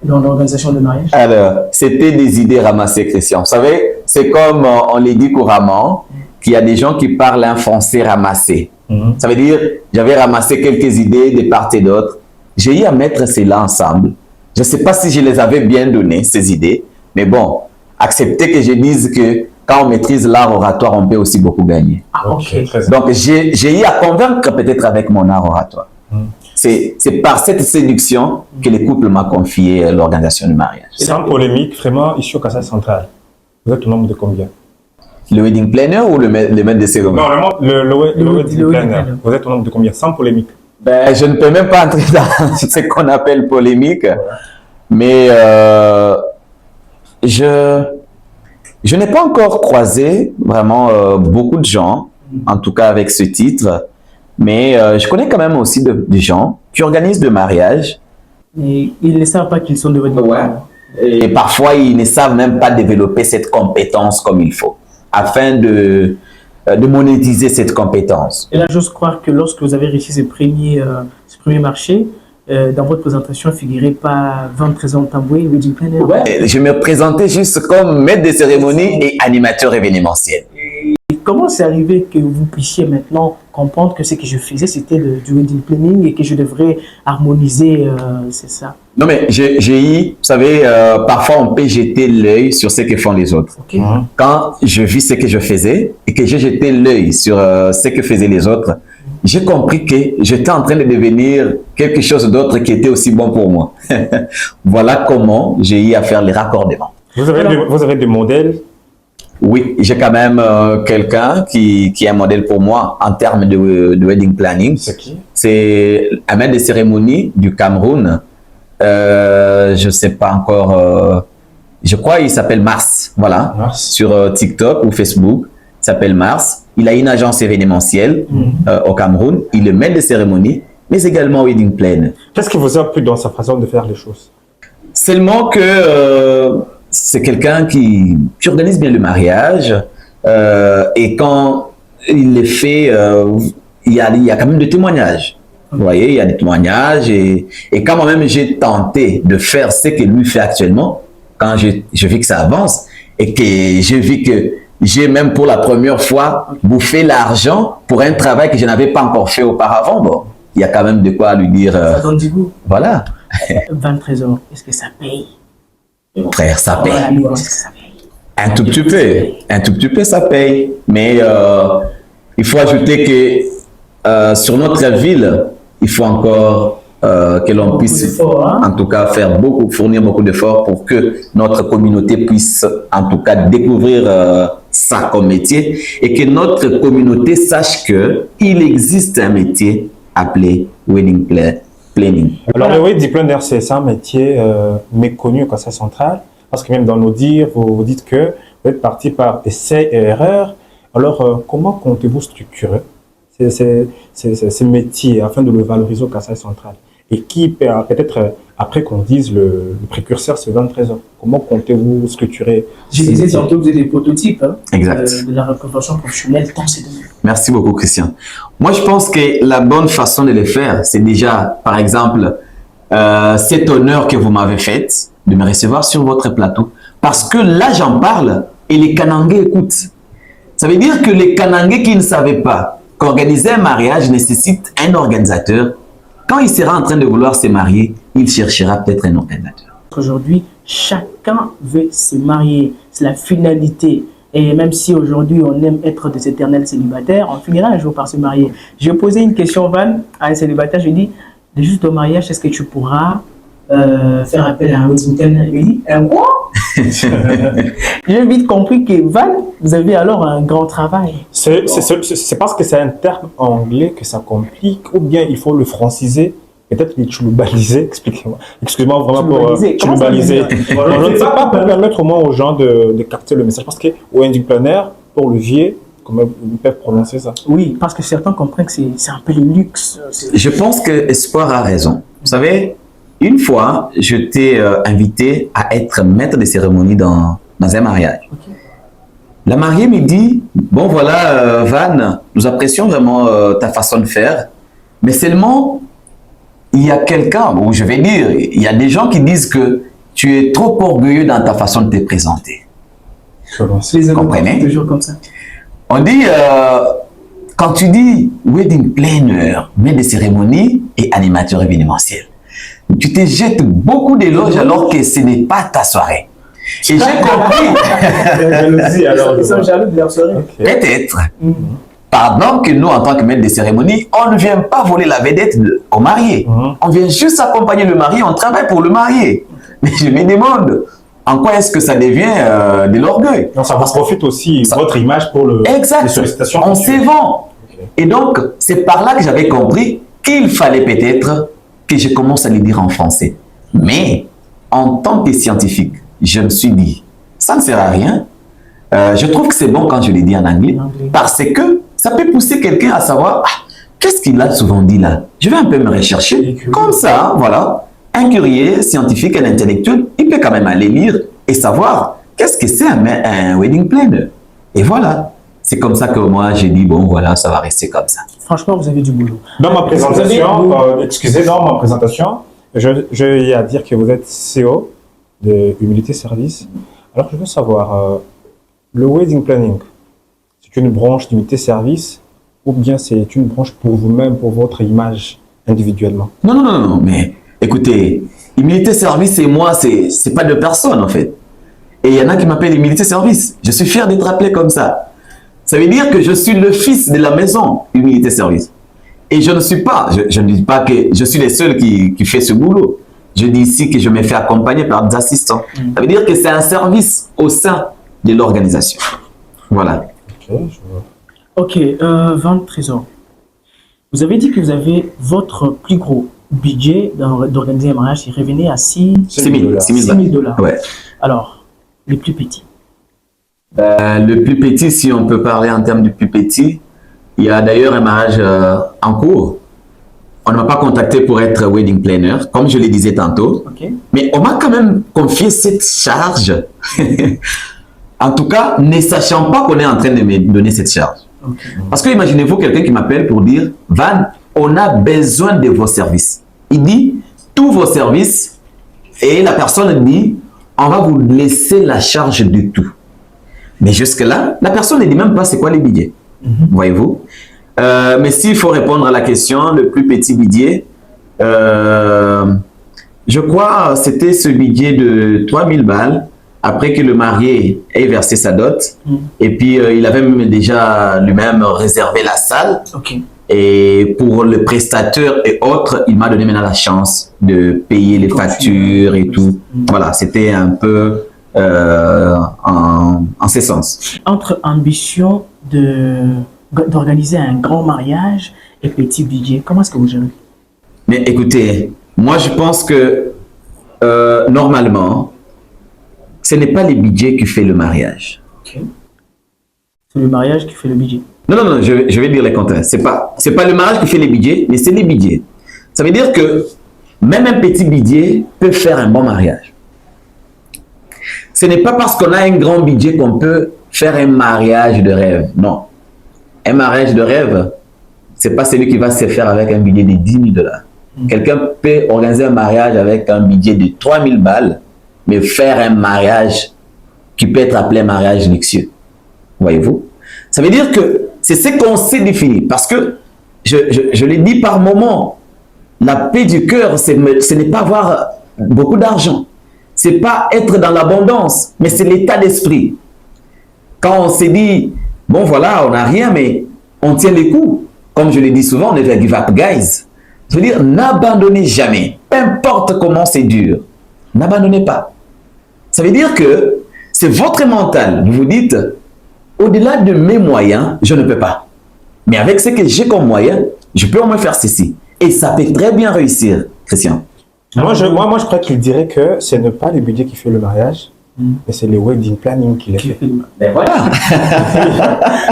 dans l'organisation de mariage? Alors, c'était des idées ramassées, Christian. Vous savez, c'est comme on les dit couramment, qu'il y a des gens qui parlent un français ramassé. Ça veut dire, j'avais ramassé quelques idées de part et d'autre. J'ai eu à mettre cela ensemble. Je ne sais pas si je les avais bien données, ces idées, mais bon, accepter que je dise que quand on maîtrise l'art oratoire, on peut aussi beaucoup gagner. Ah, ok. Donc, j'ai eu à convaincre peut-être avec mon art oratoire. C'est par cette séduction que le couple m'a confié l'organisation du mariage. Sans polémique, vraiment, ici au Kassai central, vous êtes au nombre de combien? Le wedding planner ou le maître de cérémonie? Non, le wedding planner. Vous êtes au nombre de combien? Sans polémique. Ben, je ne peux même pas entrer dans ce qu'on appelle polémique, mais je n'ai pas encore croisé vraiment beaucoup de gens, en tout cas avec ce titre, mais je connais quand même aussi des gens qui organisent des mariages. Et ils ne savent pas qu'ils sont devenus. Et parfois, ils ne savent même pas développer cette compétence comme il faut, afin de monétiser cette compétence. Et là, j'ose croire que lorsque vous avez réussi ce premier marché, dans votre présentation, figurait pas 23 ans Tamboué, wedding planner. Ouais. Je me présentais juste comme maître de cérémonie et animateur événementiel. Et comment c'est arrivé que vous puissiez maintenant comprendre que ce que je faisais, c'était du wedding planning et que je devrais harmoniser, c'est ça? Non, mais vous savez, parfois on peut jeter l'œil sur ce que font les autres. Okay. Quand je vis ce que je faisais et que j'ai jeté l'œil sur ce que faisaient les autres, j'ai compris que j'étais en train de devenir quelque chose d'autre qui était aussi bon pour moi. Voilà comment j'ai eu à faire les raccordements. Vous avez des modèles? Oui, j'ai quand même quelqu'un qui est un modèle pour moi en termes de wedding planning. C'est qui? C'est un maître de cérémonie du Cameroun. Je ne sais pas encore. Je crois il s'appelle Mars. Voilà. Mars. Sur TikTok ou Facebook. Il s'appelle Mars. Il a une agence événementielle au Cameroun. Il est maître de cérémonie, mais également wedding planner. Qu'est-ce qui vous a plu dans sa façon de faire les choses? Seulement que c'est quelqu'un qui organise bien le mariage et quand il le fait, il y a quand même des témoignages. Vous voyez, il y a des témoignages et quand moi-même j'ai tenté de faire ce que lui fait actuellement, quand je vis que ça avance et que j'ai vu que j'ai même pour la première fois bouffé l'argent pour un travail que je n'avais pas encore fait auparavant, bon, il y a quand même de quoi lui dire. Ça donne du goût. Voilà. 23 ans, est-ce que ça paye? Frère, ça paye. Est-ce que ça paye? Un tout petit peu, ça paye. Mais il faut ajouter que sur notre ville, il faut encore que l'on puisse, en tout cas, fournir beaucoup d'efforts pour que notre communauté puisse, en tout cas, découvrir ça comme métier et que notre communauté sache qu'il existe un métier appelé wedding planning. Alors, le wedding planner, c'est un métier méconnu au Kassai central, parce que même dans nos dires, vous dites que vous êtes parti par essais et erreurs. Alors, comment comptez-vous structurer ces métiers afin de le valoriser au Kassai central? Et qui peut-être, après qu'on dise le précurseur, c'est 23 ans. Comment comptez-vous structurer? Je disais tantôt que vous êtes des prototypes exact. De la reconversion professionnelle dans ces domaines. Merci beaucoup, Christian. Moi, je pense que la bonne façon de le faire, c'est déjà, par exemple, cet honneur que vous m'avez fait de me recevoir sur votre plateau. Parce que là, j'en parle et les Kanangais écoutent. Ça veut dire que les Kanangais qui ne savaient pas qu'organiser un mariage nécessite un organisateur, quand il sera en train de vouloir se marier, il cherchera peut-être un organisateur. Aujourd'hui, chacun veut se marier. C'est la finalité. Et même si aujourd'hui on aime être des éternels célibataires, on finira un jour par se marier. J'ai posé une question, Van, à un célibataire. Je lui ai dit, juste au mariage, est-ce que tu pourras faire appel à un wedding planner? Il me dit, un quoi? J'ai vite compris que Van, vous avez alors un grand travail. C'est parce que c'est un terme anglais que ça complique, ou bien il faut le franciser, peut-être le chulubaliser, expliquez-moi. Excusez-moi vraiment pour chulubaliser. Je ne sais pas, pour permettre au moins aux gens de capter le message, parce que wedding planner, pour le vieux, comment ils peuvent prononcer ça? Oui, parce que certains comprennent que c'est un peu le luxe. Je pense que Espoir a raison. Vous savez, une fois, je t'ai invité à être maître de cérémonie dans un mariage. Okay. La mariée me dit, bon voilà, Van, nous apprécions vraiment ta façon de faire, mais seulement, il y a quelqu'un, ou je vais dire, il y a des gens qui disent que tu es trop orgueilleux dans ta façon de te présenter. Vous comprenez? Toujours comme ça. On dit, quand tu dis wedding planner, maître de cérémonie et animateur événementiel, tu te jettes beaucoup d'éloges alors que ce n'est pas ta soirée. Et j'ai compris, Jalousie, alors. Ils sont jaloux de leur soirée. peut-être, pendant que nous, en tant que maître de cérémonie, on ne vient pas voler la vedette au marié. On vient juste accompagner le marié, on travaille pour le marié. Mais je me demande, en quoi est-ce que ça devient de l'orgueil? Non, ça vous profite aussi votre image pour les Exact, sollicitations. on se vend. Et donc, c'est par là que j'avais compris qu'il fallait peut-être que je commence à le dire en français. Mais, en tant que scientifique, je me suis dit, ça ne sert à rien. Je trouve que c'est bon quand je le dis en anglais, parce que ça peut pousser quelqu'un à savoir, qu'est-ce qu'il a souvent dit là? Je vais un peu me rechercher. Comme ça, voilà, un curieux scientifique, un intellectuel, il peut quand même aller lire et savoir qu'est-ce que c'est un wedding planner. Et voilà. C'est comme ça que moi, j'ai dit, bon, voilà, ça va rester comme ça. Franchement, vous avez du boulot. Dans ma présentation, dans ma présentation, j'ai à dire que vous êtes CEO de Humilité Service. Alors, je veux savoir, le wedding planning, c'est une branche d'Humilité Service ou bien c'est une branche pour vous-même, pour votre image individuellement? Non, mais écoutez, Humilité Service et moi, c'est pas deux personnes en fait. Et il y en a qui m'appellent Humilité Service. Je suis fier d'être appelé comme ça. Ça veut dire que je suis le fils de la maison Humilité Service. Et je ne suis pas, je ne dis pas que je suis le seul qui fait ce boulot. Je dis ici que je me fais accompagner par des assistants. Ça veut dire que c'est un service au sein de l'organisation. Voilà. Ok, je vois. Ok, Van Trésor. Vous avez dit que vous avez votre plus gros budget d'organiser un mariage qui revenait à 6 $6 000. dollars. Ouais. Alors, les plus petits. Le plus petit, si on peut parler en termes du plus petit, il y a d'ailleurs un mariage en cours. On ne m'a pas contacté pour être wedding planner, comme je le disais tantôt. Ok. Mais on m'a quand même confié cette charge. En tout cas, ne sachant pas qu'on est en train de me donner cette charge. Ok. Parce que imaginez-vous quelqu'un qui m'appelle pour dire « Van, on a besoin de vos services. » Il dit « tous vos services » et la personne dit « on va vous laisser la charge de tout. » Mais jusque-là, la personne ne dit même pas c'est quoi les billets. Voyez-vous. Mais s'il faut répondre à la question, le plus petit budget, je crois c'était ce budget de 3000 balles après que le marié ait versé sa dot. Et puis, il avait même déjà lui-même réservé la salle. Ok. Et pour le prestateur et autres, il m'a donné maintenant la chance de payer les factures et tout. Voilà, c'était un peu en ce sens. Entre ambition d'organiser un grand mariage et petit budget, comment est-ce que vous gérez? Mais écoutez, moi je pense que normalement, ce n'est pas le budget qui fait le mariage. Ok. C'est le mariage qui fait le budget. Non, je vais dire le contraire. C'est pas le mariage qui fait les budgets, mais c'est les budgets. Ça veut dire que même un petit budget peut faire un bon mariage. Ce n'est pas parce qu'on a un grand budget qu'on peut faire un mariage de rêve. Non. Un mariage de rêve, c'est pas celui qui va se faire avec un budget de 10 000 dollars. Quelqu'un peut organiser un mariage avec un budget de 3000 balles, mais faire un mariage qui peut être appelé mariage luxueux. Voyez-vous? Ça veut dire que c'est ce qu'on s'est défini. Parce que, je l'ai dit par moment, la paix du cœur, ce n'est pas avoir beaucoup d'argent. C'est pas être dans l'abondance, mais c'est l'état d'esprit. Quand on s'est dit, bon voilà, on n'a rien, mais on tient les coups. Comme je le dis souvent, on never give up, guys. Je veux dire, n'abandonnez jamais. Peu importe comment c'est dur, n'abandonnez pas. Ça veut dire que c'est votre mental. Vous vous dites, au-delà de mes moyens, je ne peux pas. Mais avec ce que j'ai comme moyen, je peux au moins faire ceci. Et ça peut très bien réussir, Christian. Moi, je crois qu'il dirait que ce n'est pas le budget qui fait le mariage, mais c'est le wedding planning qui le fait. Ben voilà.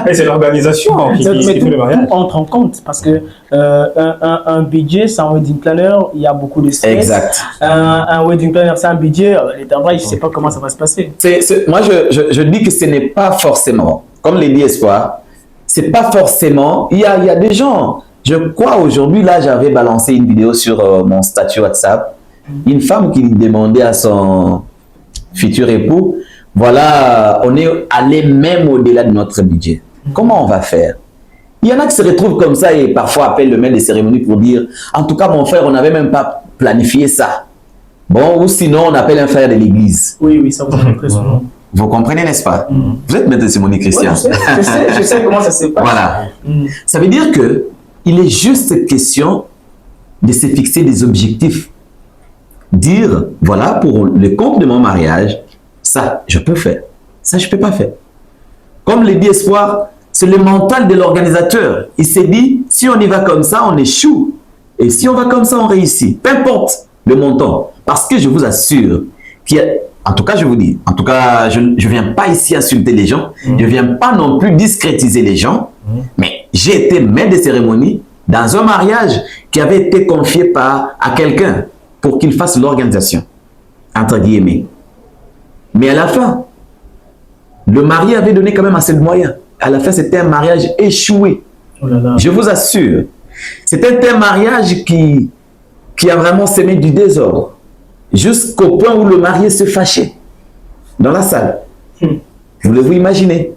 Mais c'est l'organisation qui fait le mariage. On te rend compte parce que un budget sans wedding planner, il y a beaucoup de stress. Exact. Un wedding planner sans budget, je ne sais pas comment ça va se passer. Moi, je dis que ce n'est pas forcément, comme l'a dit Espoir, c'est pas forcément, il y a des gens, je crois aujourd'hui, là, j'avais balancé une vidéo sur mon statut WhatsApp, une femme qui demandait à son futur époux, voilà, on est allé même au-delà de notre budget. Comment on va faire? Il y en a qui se retrouvent comme ça et parfois appellent le maître des cérémonies pour dire, en tout cas, mon frère, on n'avait même pas planifié ça. Bon, ou sinon, on appelle un frère de l'église. Oui, oui, ça vous arrive très souvent. Vous comprenez, n'est-ce pas? Vous êtes maître de cérémonie, Christian. Ouais, je sais comment ça se passe. Voilà. Ça veut dire que il est juste question de se fixer des objectifs. Dire, voilà, pour le compte de mon mariage, ça, je peux faire. Ça, je ne peux pas faire. Comme le dit Espoir, c'est le mental de l'organisateur. Il s'est dit, si on y va comme ça, on échoue. Et si on va comme ça, on réussit. Peu importe le montant. Parce que je vous assure qu'il y a, en tout cas, je vous dis, en tout cas, je ne viens pas ici insulter les gens. Je ne viens pas non plus discrétiser les gens. Mais j'ai été maître de cérémonie dans un mariage qui avait été confié à quelqu'un pour qu'il fasse l'organisation, entre guillemets. Mais à la fin, le marié avait donné quand même assez de moyens. À la fin, c'était un mariage échoué. Oh là là. Je vous assure. C'était un mariage qui a vraiment semé du désordre. Jusqu'au point où le marié se fâchait dans la salle. Voulez-vous imaginer?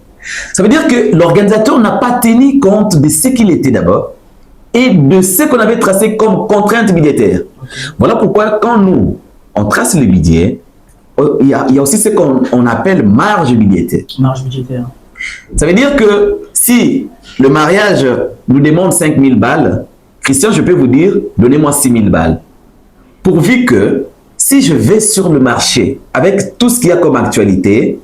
Ça veut dire que l'organisateur n'a pas tenu compte de ce qu'il était d'abord et de ce qu'on avait tracé comme contrainte budgétaire. Voilà pourquoi quand nous, on trace le budget, il y a aussi ce qu'on appelle marge budgétaire. Marge budgétaire. Ça veut dire que si le mariage nous demande 5 000 balles, Christian, je peux vous dire, donnez-moi 6 000 balles. Pourvu que, si je vais sur le marché, avec tout ce qu'il y a comme actualité,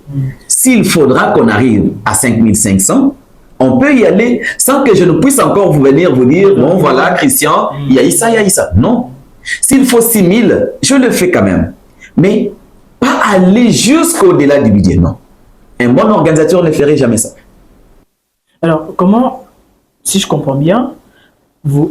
s'il faudra qu'on arrive à 5 500, on peut y aller sans que je ne puisse encore venir vous dire, bon voilà, Christian, il y a ça, il y a ça. Non. S'il faut 6 000, je le fais quand même. Mais pas aller jusqu'au-delà du budget, non. Un bon organisateur ne ferait jamais ça. Alors, comment, si je comprends bien,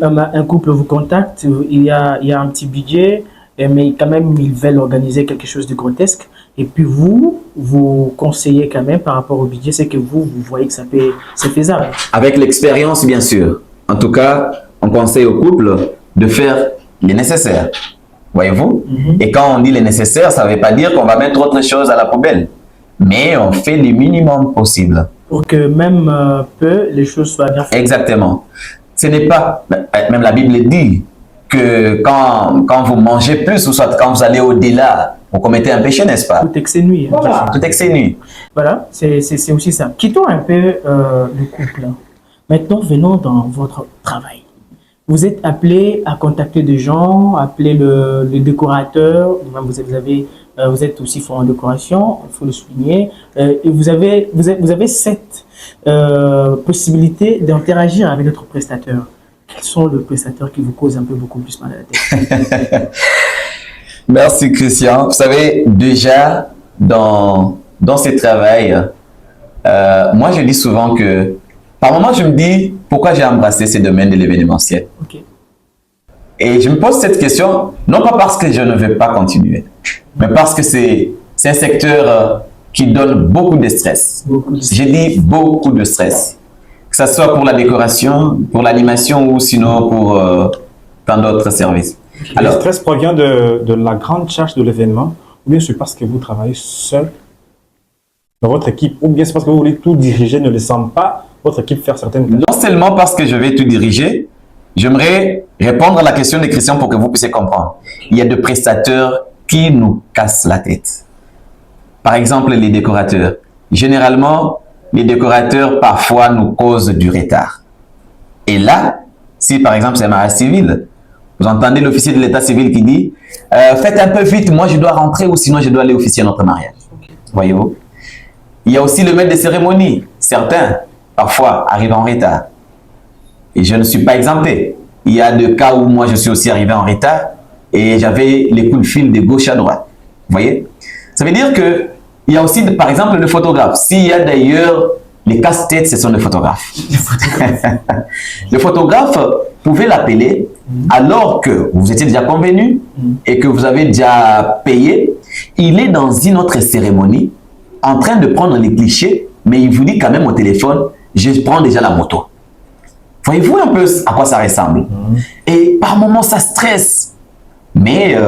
un couple vous contacte, il y a un petit budget, mais quand même, ils veulent organiser quelque chose de grotesque. Et puis vous conseillez quand même par rapport au budget, c'est que vous voyez que c'est faisable. Avec l'expérience, bien sûr. En tout cas, on conseille au couple de faire le nécessaire. Voyez-vous? Et quand on dit le nécessaire, ça ne veut pas dire qu'on va mettre autre chose à la poubelle. Mais on fait le minimum possible. Pour que même peu, les choses soient bien faites. Exactement. Ce n'est pas, même la Bible dit que quand vous mangez plus, ou soit quand vous allez au-delà, vous commettez un péché, n'est-ce pas? Tout excès nuit. Voilà. Tout excès nuit. Voilà, c'est aussi ça. Quittons un peu le couple. Maintenant, venons dans votre travail. Vous êtes appelé à contacter des gens, appeler le décorateur. Vous êtes aussi fort en décoration, il faut le souligner. Et vous avez cette possibilité d'interagir avec notre prestataire. Quels sont les prestataires qui vous causent un peu beaucoup plus mal à la tête? Merci Christian. Vous savez, déjà, dans ce travail, moi je dis souvent que, par moments je me dis, pourquoi j'ai embrassé ce domaine de l'événementiel? Okay. Et je me pose cette question, non pas parce que je ne veux pas continuer, mais parce que c'est un secteur qui donne beaucoup de stress. J'ai dit beaucoup de stress. Que ce soit pour la décoration, pour l'animation ou sinon pour tant d'autres services. Alors, le stress provient de la grande charge de l'événement, ou bien c'est parce que vous travaillez seul dans votre équipe, ou bien c'est parce que vous voulez tout diriger, ne laissant pas votre équipe faire certaines tâches? Non seulement parce que je vais tout diriger, j'aimerais répondre à la question de Christian pour que vous puissiez comprendre. Il y a des prestateurs qui nous cassent la tête. Par exemple, les décorateurs. Généralement, les décorateurs parfois nous causent du retard. Et là, si par exemple c'est un mariage civil, vous entendez l'officier de l'état civil qui dit faites un peu vite, moi je dois rentrer ou sinon je dois aller officier notre mariage. Voyez-vous? Il y a aussi le maître de cérémonie. Certains, parfois, arrivent en retard. Et je ne suis pas exempté. Il y a des cas où moi je suis aussi arrivé en retard et j'avais les coups de fil de gauche à droite. Vous voyez? Ça veut dire que il y a aussi, par exemple, le photographe. S'il y a d'ailleurs les casse-têtes, ce sont les photographes. Le photographe, vous pouvez l'appeler alors que vous étiez déjà convenu et que vous avez déjà payé. Il est dans une autre cérémonie en train de prendre les clichés, mais il vous dit quand même au téléphone, je prends déjà la moto. Voyez-vous un peu à quoi ça ressemble? Et par moments, ça stresse. Mais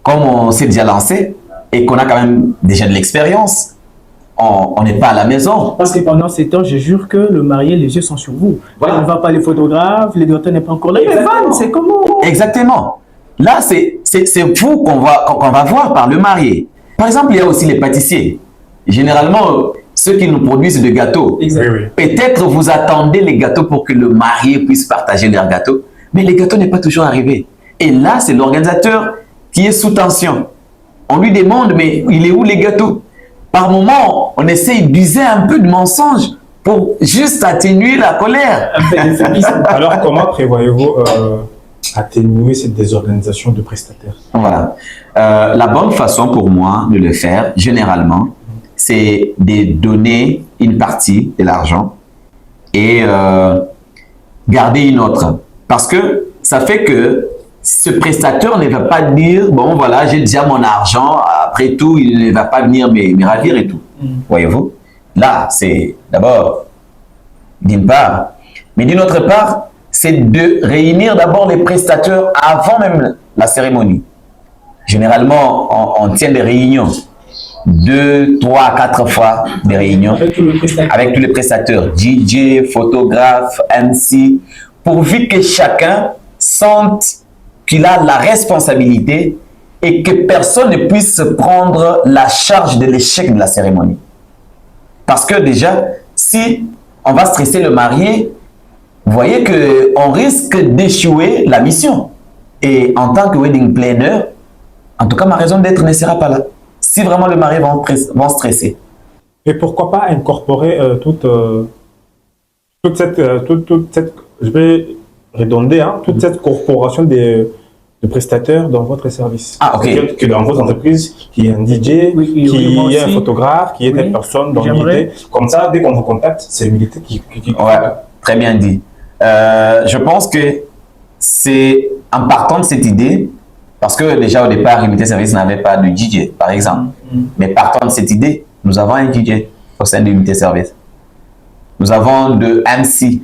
comme on s'est déjà lancé, et qu'on a quand même déjà de l'expérience, on n'est pas à la maison. Parce que pendant ces temps, je jure que le marié, les yeux sont sur vous. Voilà. On ne va pas les photographes, les directeurs n'est pas encore là. C'est comment? Exactement. là, c'est vous qu'on va voir par le marié. Par exemple, il y a aussi les pâtissiers. Généralement, ceux qui nous produisent des gâteaux. Oui, oui. Peut-être vous attendez les gâteaux pour que le marié puisse partager leurs gâteaux, mais les gâteaux n'est pas toujours arrivé. Et là, c'est l'organisateur qui est sous tension. On lui demande, mais il est où les gâteaux? Par moment, on essaye d'user un peu de mensonge pour juste atténuer la colère. Alors, comment prévoyez-vous atténuer cette désorganisation de prestataires? Voilà. La bonne façon pour moi de le faire, généralement, c'est de donner une partie de l'argent et garder une autre. Parce que ça fait que ce prestataire ne va pas dire, bon voilà, j'ai déjà mon argent, après tout, il ne va pas venir me ravir et tout. Voyez-vous? Là, c'est d'abord, d'une part, mais d'une autre part, c'est de réunir d'abord les prestataires avant même la cérémonie. Généralement, on tient des réunions, 2, 3, 4 fois des réunions avec tous les prestataires, DJ, photographe, MC, pourvu que chacun sente qu'il a la responsabilité et que personne ne puisse prendre la charge de l'échec de la cérémonie. Parce que déjà, si on va stresser le marié, vous voyez qu'on risque d'échouer la mission. Et en tant que wedding planner, en tout cas, ma raison d'être ne sera pas là. Si vraiment le marié va stresser. Et pourquoi pas incorporer toute cette, je vais redonder, hein, toute cette corporation de prestataires dans votre service. Ah, ok. C'est-à-dire que dans votre entreprise, qu'il y ait un DJ, Oui, qu'il y ait un aussi. photographe, qu'il y ait Oui, des personnes dans j'aimerais. l'unité. Comme ça, dès qu'on vous contacte, c'est l'unité qui... Ouais, très bien dit. Je pense que c'est en partant de cette idée, parce que déjà au départ, Unité Service n'avait pas de DJ, par exemple. Mais partant de cette idée, nous avons un DJ au sein de l'Unité Service. Nous avons 2 MC.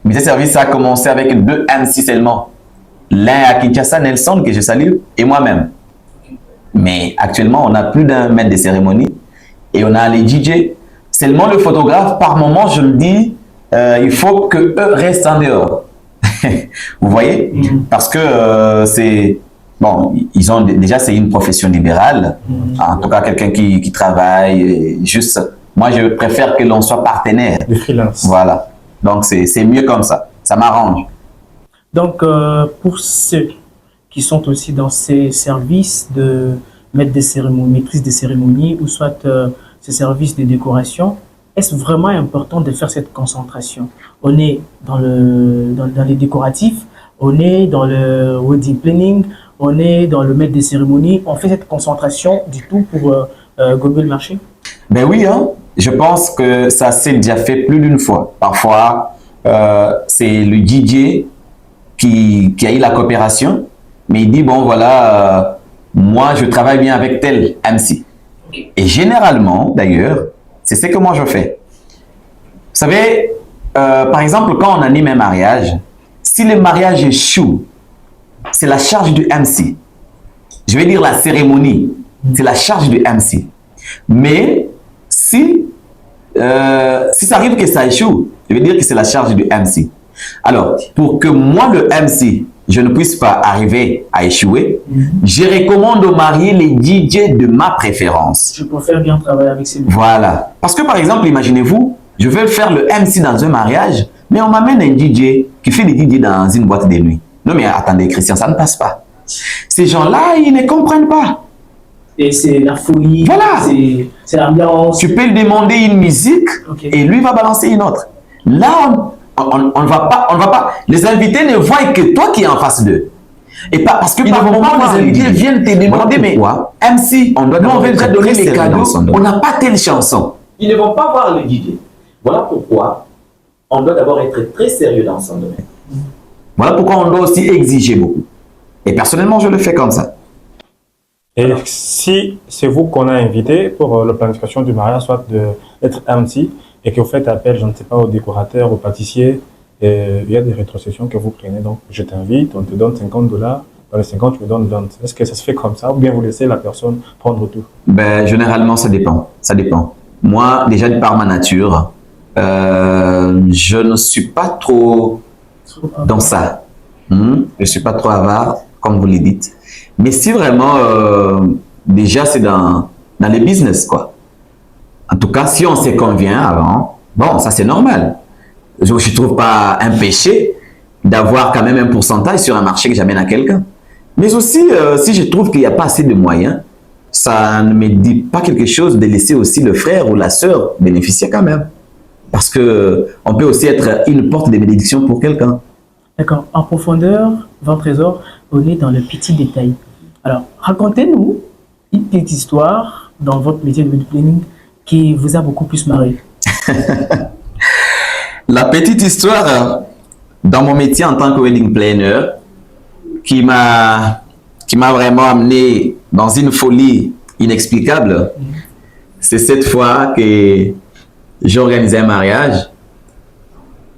L'Unité Service a commencé avec 2 MC seulement. L'un à Kinshasa, Nelson, que je salue, et moi-même. Mais actuellement, on a plus d'un maître de cérémonie et on a les DJ. Seulement le photographe, par moment, je me dis, il faut qu'eux restent en dehors. Vous voyez? Parce que c'est... Bon, ils ont déjà, c'est une profession libérale. En tout cas, quelqu'un qui travaille juste... Moi, je préfère que l'on soit partenaire. De freelance. Voilà. Donc, c'est mieux comme ça. Ça m'arrange. Donc, pour ceux qui sont aussi dans ces services de maître des cérémonies, maîtrise des cérémonies, ou soit ces services de décoration, est-ce vraiment important de faire cette concentration? On est dans les décoratifs, on est dans le wedding planning, on est dans le maître des cérémonies, on fait cette concentration du tout pour gober le marché? Ben oui, hein. Je pense que ça s'est déjà fait plus d'une fois. Parfois, c'est le DJ qui a eu la coopération, mais il dit, bon voilà, moi je travaille bien avec tel MC. Et généralement, d'ailleurs, c'est ce que moi je fais. Vous savez, par exemple, quand on anime un mariage, si le mariage échoue, c'est la charge du MC. Je vais dire la cérémonie, c'est la charge du MC. Mais si ça arrive que ça échoue, je vais dire que c'est la charge du MC. Alors, pour que moi, le MC, je ne puisse pas arriver à échouer, je recommande aux mariés les DJ de ma préférence. Je préfère bien travailler avec ces... Voilà. Parce que, par exemple, imaginez-vous, je veux faire le MC dans un mariage, mais on m'amène un DJ qui fait des DJ dans une boîte de nuit. Non, mais attendez, Christian, ça ne passe pas. Ces gens-là, ils ne comprennent pas. Et c'est la folie, Voilà. c'est l'ambiance. Tu peux lui demander une musique et lui va balancer une autre. Là, on ne va pas. Les invités ne voient que toi qui es en face d'eux. Et pas parce que par moment, les invités viennent te demander, mais MC, nous on veut déjà donner les cadeaux, on n'a pas telle chanson. Ils ne vont pas voir le DJ. Voilà pourquoi on doit d'abord être très sérieux dans son domaine. Voilà pourquoi on doit aussi exiger beaucoup. Et personnellement, je le fais comme ça. Et si c'est vous qu'on a invité pour la planification du mariage, soit d'être MC, et que vous faites appel, je ne sais pas, au décorateur, au pâtissier, et il y a des rétrocessions que vous prenez, donc je t'invite, on te donne $50, dans les 50, tu me donnes 20. Est-ce que ça se fait comme ça, ou bien vous laissez la personne prendre tout? Ben, généralement, ça dépend. Ça dépend. Moi, déjà, par ma nature, je ne suis pas trop dans ça. Je ne suis pas trop avare. comme vous le dites. Mais si vraiment, déjà, c'est dans les business, quoi. En tout cas, si on se convient avant, bon, ça c'est normal. Je ne trouve pas un péché d'avoir quand même un pourcentage sur un marché que j'amène à quelqu'un. Mais aussi, si je trouve qu'il n'y a pas assez de moyens, ça ne me dit pas quelque chose de laisser aussi le frère ou la sœur bénéficier quand même. Parce que on peut aussi être une porte de bénédiction pour quelqu'un. D'accord. En profondeur, Vent Trésor, on est dans le petit détail. Alors, racontez-nous une petite histoire dans votre métier de wedding planning qui vous a beaucoup plus marré. La petite histoire dans mon métier en tant que wedding planner qui m'a vraiment amené dans une folie inexplicable, c'est cette fois que j'ai organisé un mariage.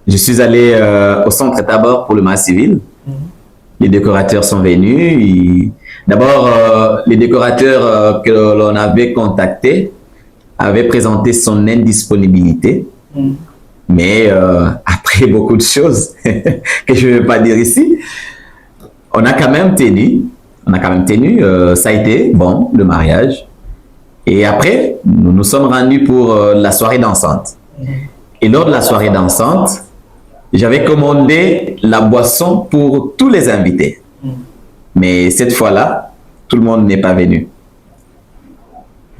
Je suis allé au centre Tabor pour le mariage civil. Les décorateurs sont venus. D'abord, les décorateurs que l'on avait contactés avaient présenté son indisponibilité. Mais après beaucoup de choses que je ne vais pas dire ici, on a quand même tenu. Ça a été bon, le mariage. Et après, nous nous sommes rendus pour la soirée dansante. Et lors de la soirée dansante, j'avais commandé la boisson pour tous les invités. Mais cette fois-là, tout le monde n'est pas venu.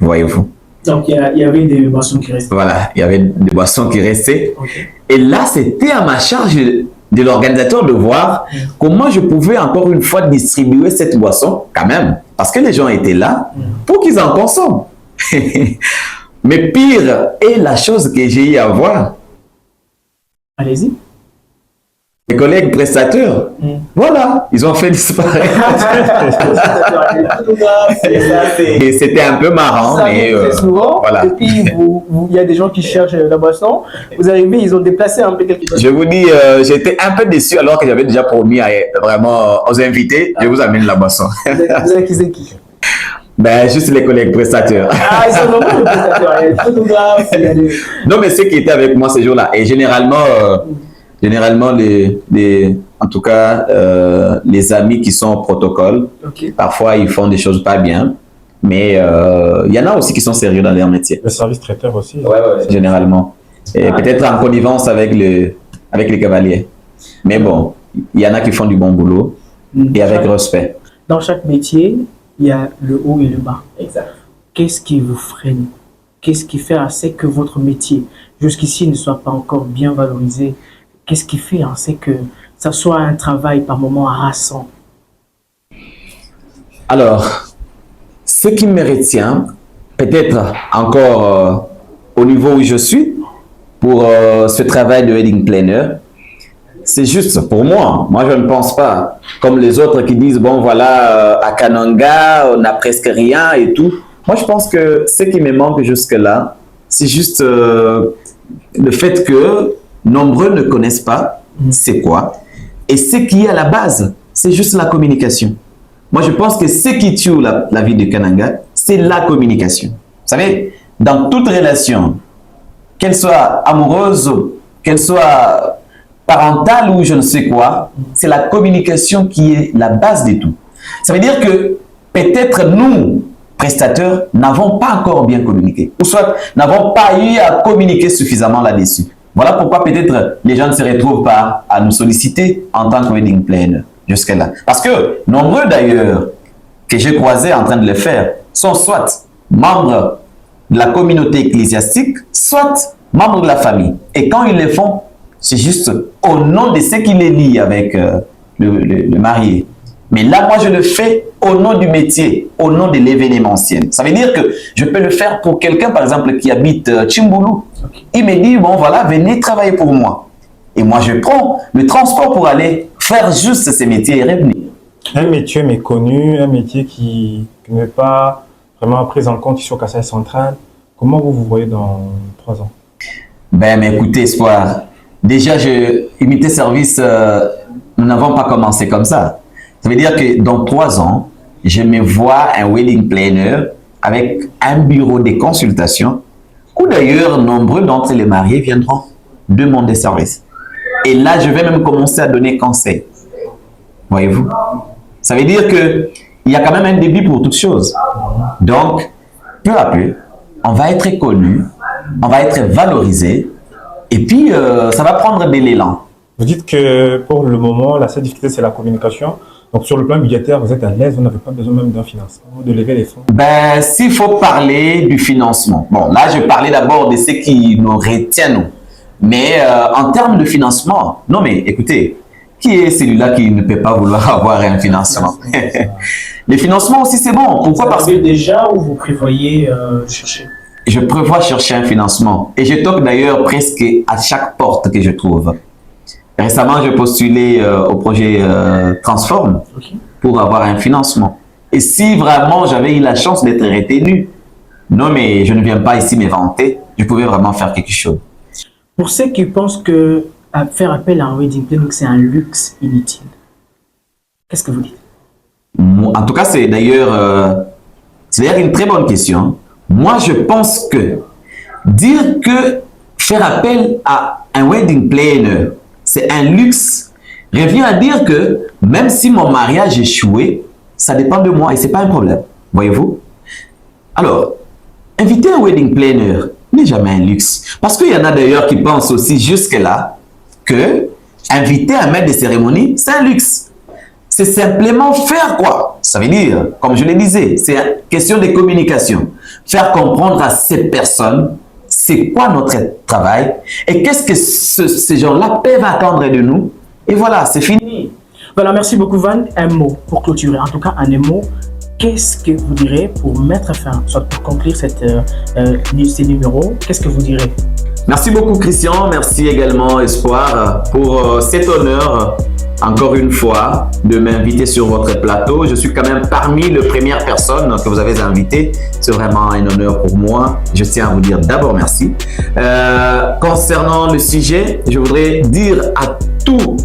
Voyez-vous. Donc, il y avait des boissons qui restaient. Voilà, il y avait des boissons qui restaient. Okay. Et là, c'était à ma charge de l'organisateur de voir comment je pouvais encore une fois distribuer cette boisson, quand même. Parce que les gens étaient là pour qu'ils en consomment. Mais pire est la chose que j'ai eu à voir. Allez-y. Les collègues prestateurs, voilà, ils ont fait disparaître. Et c'était un peu marrant, ça mais très souvent. voilà. Et puis, il y a des gens qui cherchent la boisson. Vous arrivez, ils ont déplacé un peu quelque chose. Je vous dis, j'étais un peu déçu alors que j'avais déjà promis vraiment aux invités, je vous amène la boisson. Vous avez qui c'est qui? Ben, juste les collègues prestateurs. Ah, ils sont nombreux, les prestateurs. Il y a des photographes, il y a des... Non, mais ceux qui étaient avec moi ces jours-là, et généralement, en tout cas, les amis qui sont au protocole, parfois ils font des choses pas bien, mais il y en a aussi qui sont sérieux dans leur métier. Le service traiteur aussi. Ouais, généralement. Et peut-être en connivence avec les cavaliers. Mais bon, il y en a qui font du bon boulot et avec respect. Dans chaque métier, il y a le haut et le bas. Exact. Qu'est-ce qui vous freine? Qu'est-ce qui fait assez que votre métier, jusqu'ici, ne soit pas encore bien valorisé? Qu'est-ce qui fait assez que ça soit un travail par moments harassant? Alors, ce qui me retient, peut-être encore au niveau où je suis, pour ce travail de wedding planner, c'est juste pour moi. Moi, je ne pense pas comme les autres qui disent, bon, voilà, à Kananga, on n'a presque rien et tout. Moi, je pense que ce qui me manque jusque-là, c'est juste le fait que nombreux ne connaissent pas c'est quoi. Et ce qui est à la base, c'est juste la communication. Moi, je pense que ce qui tue la vie de Kananga, c'est la communication. Vous savez, dans toute relation, qu'elle soit amoureuse, qu'elle soit parentale ou je ne sais quoi, c'est la communication qui est la base de tout. Ça veut dire que peut-être nous, prestateurs, n'avons pas encore bien communiqué. Ou soit n'avons pas eu à communiquer suffisamment là-dessus. Voilà pourquoi peut-être les gens ne se retrouvent pas à nous solliciter en tant que wedding planner jusque-là. Parce que nombreux d'ailleurs que j'ai croisés en train de le faire sont soit membres de la communauté ecclésiastique, soit membres de la famille. Et quand ils le font, c'est juste au nom de ce qui les lie avec le marié. Mais là, moi, je le fais au nom du métier, au nom de l'événementiel. Ça veut dire que je peux le faire pour quelqu'un, par exemple, qui habite Tchimboulou. Il me dit, bon, voilà, venez travailler pour moi. Et moi, je prends le transport pour aller faire juste ce métier et revenir. Un métier méconnu, un métier qui n'est pas vraiment pris en compte sur Kassai Central. Comment vous voyez dans 3 ans? Ben, mais écoutez, Espoir, déjà, Unité Service, nous n'avons pas commencé comme ça. Ça veut dire que dans 3 ans, je me vois un wedding planner avec un bureau de consultation où d'ailleurs, nombreux d'entre les mariés viendront demander service. Et là, je vais même commencer à donner conseil. Voyez-vous? Ça veut dire que il y a quand même un début pour toute chose. Donc, peu à peu, on va être connu, on va être valorisé, et puis ça va prendre de l'élan. Vous dites que pour le moment, la seule difficulté, c'est la communication. Donc, sur le plan budgétaire, vous êtes à l'aise, vous n'avez pas besoin même d'un financement, de lever les fonds. Ben, s'il faut parler du financement, bon, là, je parlais d'abord de ce qui nous retient, nous. Mais en termes de financement, non, mais écoutez, qui est celui-là qui ne peut pas vouloir avoir un financement? Les financements aussi, c'est bon. Pourquoi? Parce que déjà ou vous prévoyez chercher? Je prévois chercher un financement. Et je toque d'ailleurs presque à chaque porte que je trouve. Récemment, j'ai postulé au projet Transform pour avoir un financement. Et si vraiment j'avais eu la chance d'être retenu, non, mais je ne viens pas ici m'inventer, je pouvais vraiment faire quelque chose. Pour ceux qui pensent que faire appel à un wedding planner, c'est un luxe inutile, qu'est-ce que vous dites? En tout cas, c'est d'ailleurs une très bonne question. Moi, je pense que dire que faire appel à un wedding planner, c'est un luxe, revient à dire que même si mon mariage échouait, ça dépend de moi et c'est pas un problème. Voyez-vous? Alors, inviter un wedding planner n'est jamais un luxe. Parce qu'il y en a d'ailleurs qui pensent aussi jusque-là que inviter un maître de cérémonie, c'est un luxe. C'est simplement faire quoi? Ça veut dire, comme je le disais, c'est une question de communication. Faire comprendre à ces personnes c'est quoi notre travail et qu'est-ce que ces gens-là peuvent attendre de nous. Et voilà, c'est fini. Voilà, merci beaucoup Van. Un mot pour clôturer, en tout cas un mot. Qu'est-ce que vous direz pour mettre fin, soit pour conclure ces numéros, qu'est-ce que vous direz? Merci beaucoup Christian, merci également Espoir pour cet honneur, encore une fois, de m'inviter sur votre plateau. Je suis quand même parmi les premières personnes que vous avez invitées. C'est vraiment un honneur pour moi. Je tiens à vous dire d'abord merci. Concernant le sujet, je voudrais dire à tout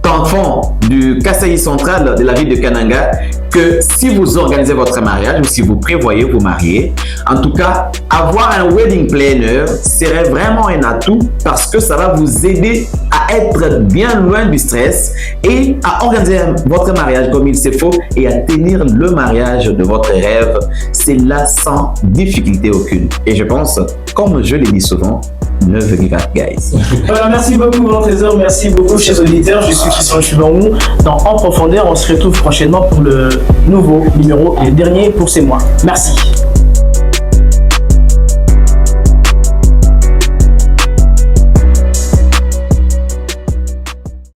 enfant du Kasaï central de la ville de Kananga que si vous organisez votre mariage ou si vous prévoyez vous marier, en tout cas, avoir un wedding planner serait vraiment un atout parce que ça va vous aider à être bien loin du stress et à organiser votre mariage comme il se faut et à tenir le mariage de votre rêve. C'est là sans difficulté aucune. Et je pense, comme je l'ai dit souvent, never give up, guys. Voilà, merci beaucoup, mon trésor. Merci beaucoup, chers auditeurs. Je suis Christian Chubangou. Dans En Profondeur, on se retrouve prochainement pour le nouveau numéro et le dernier pour ces mois. Merci.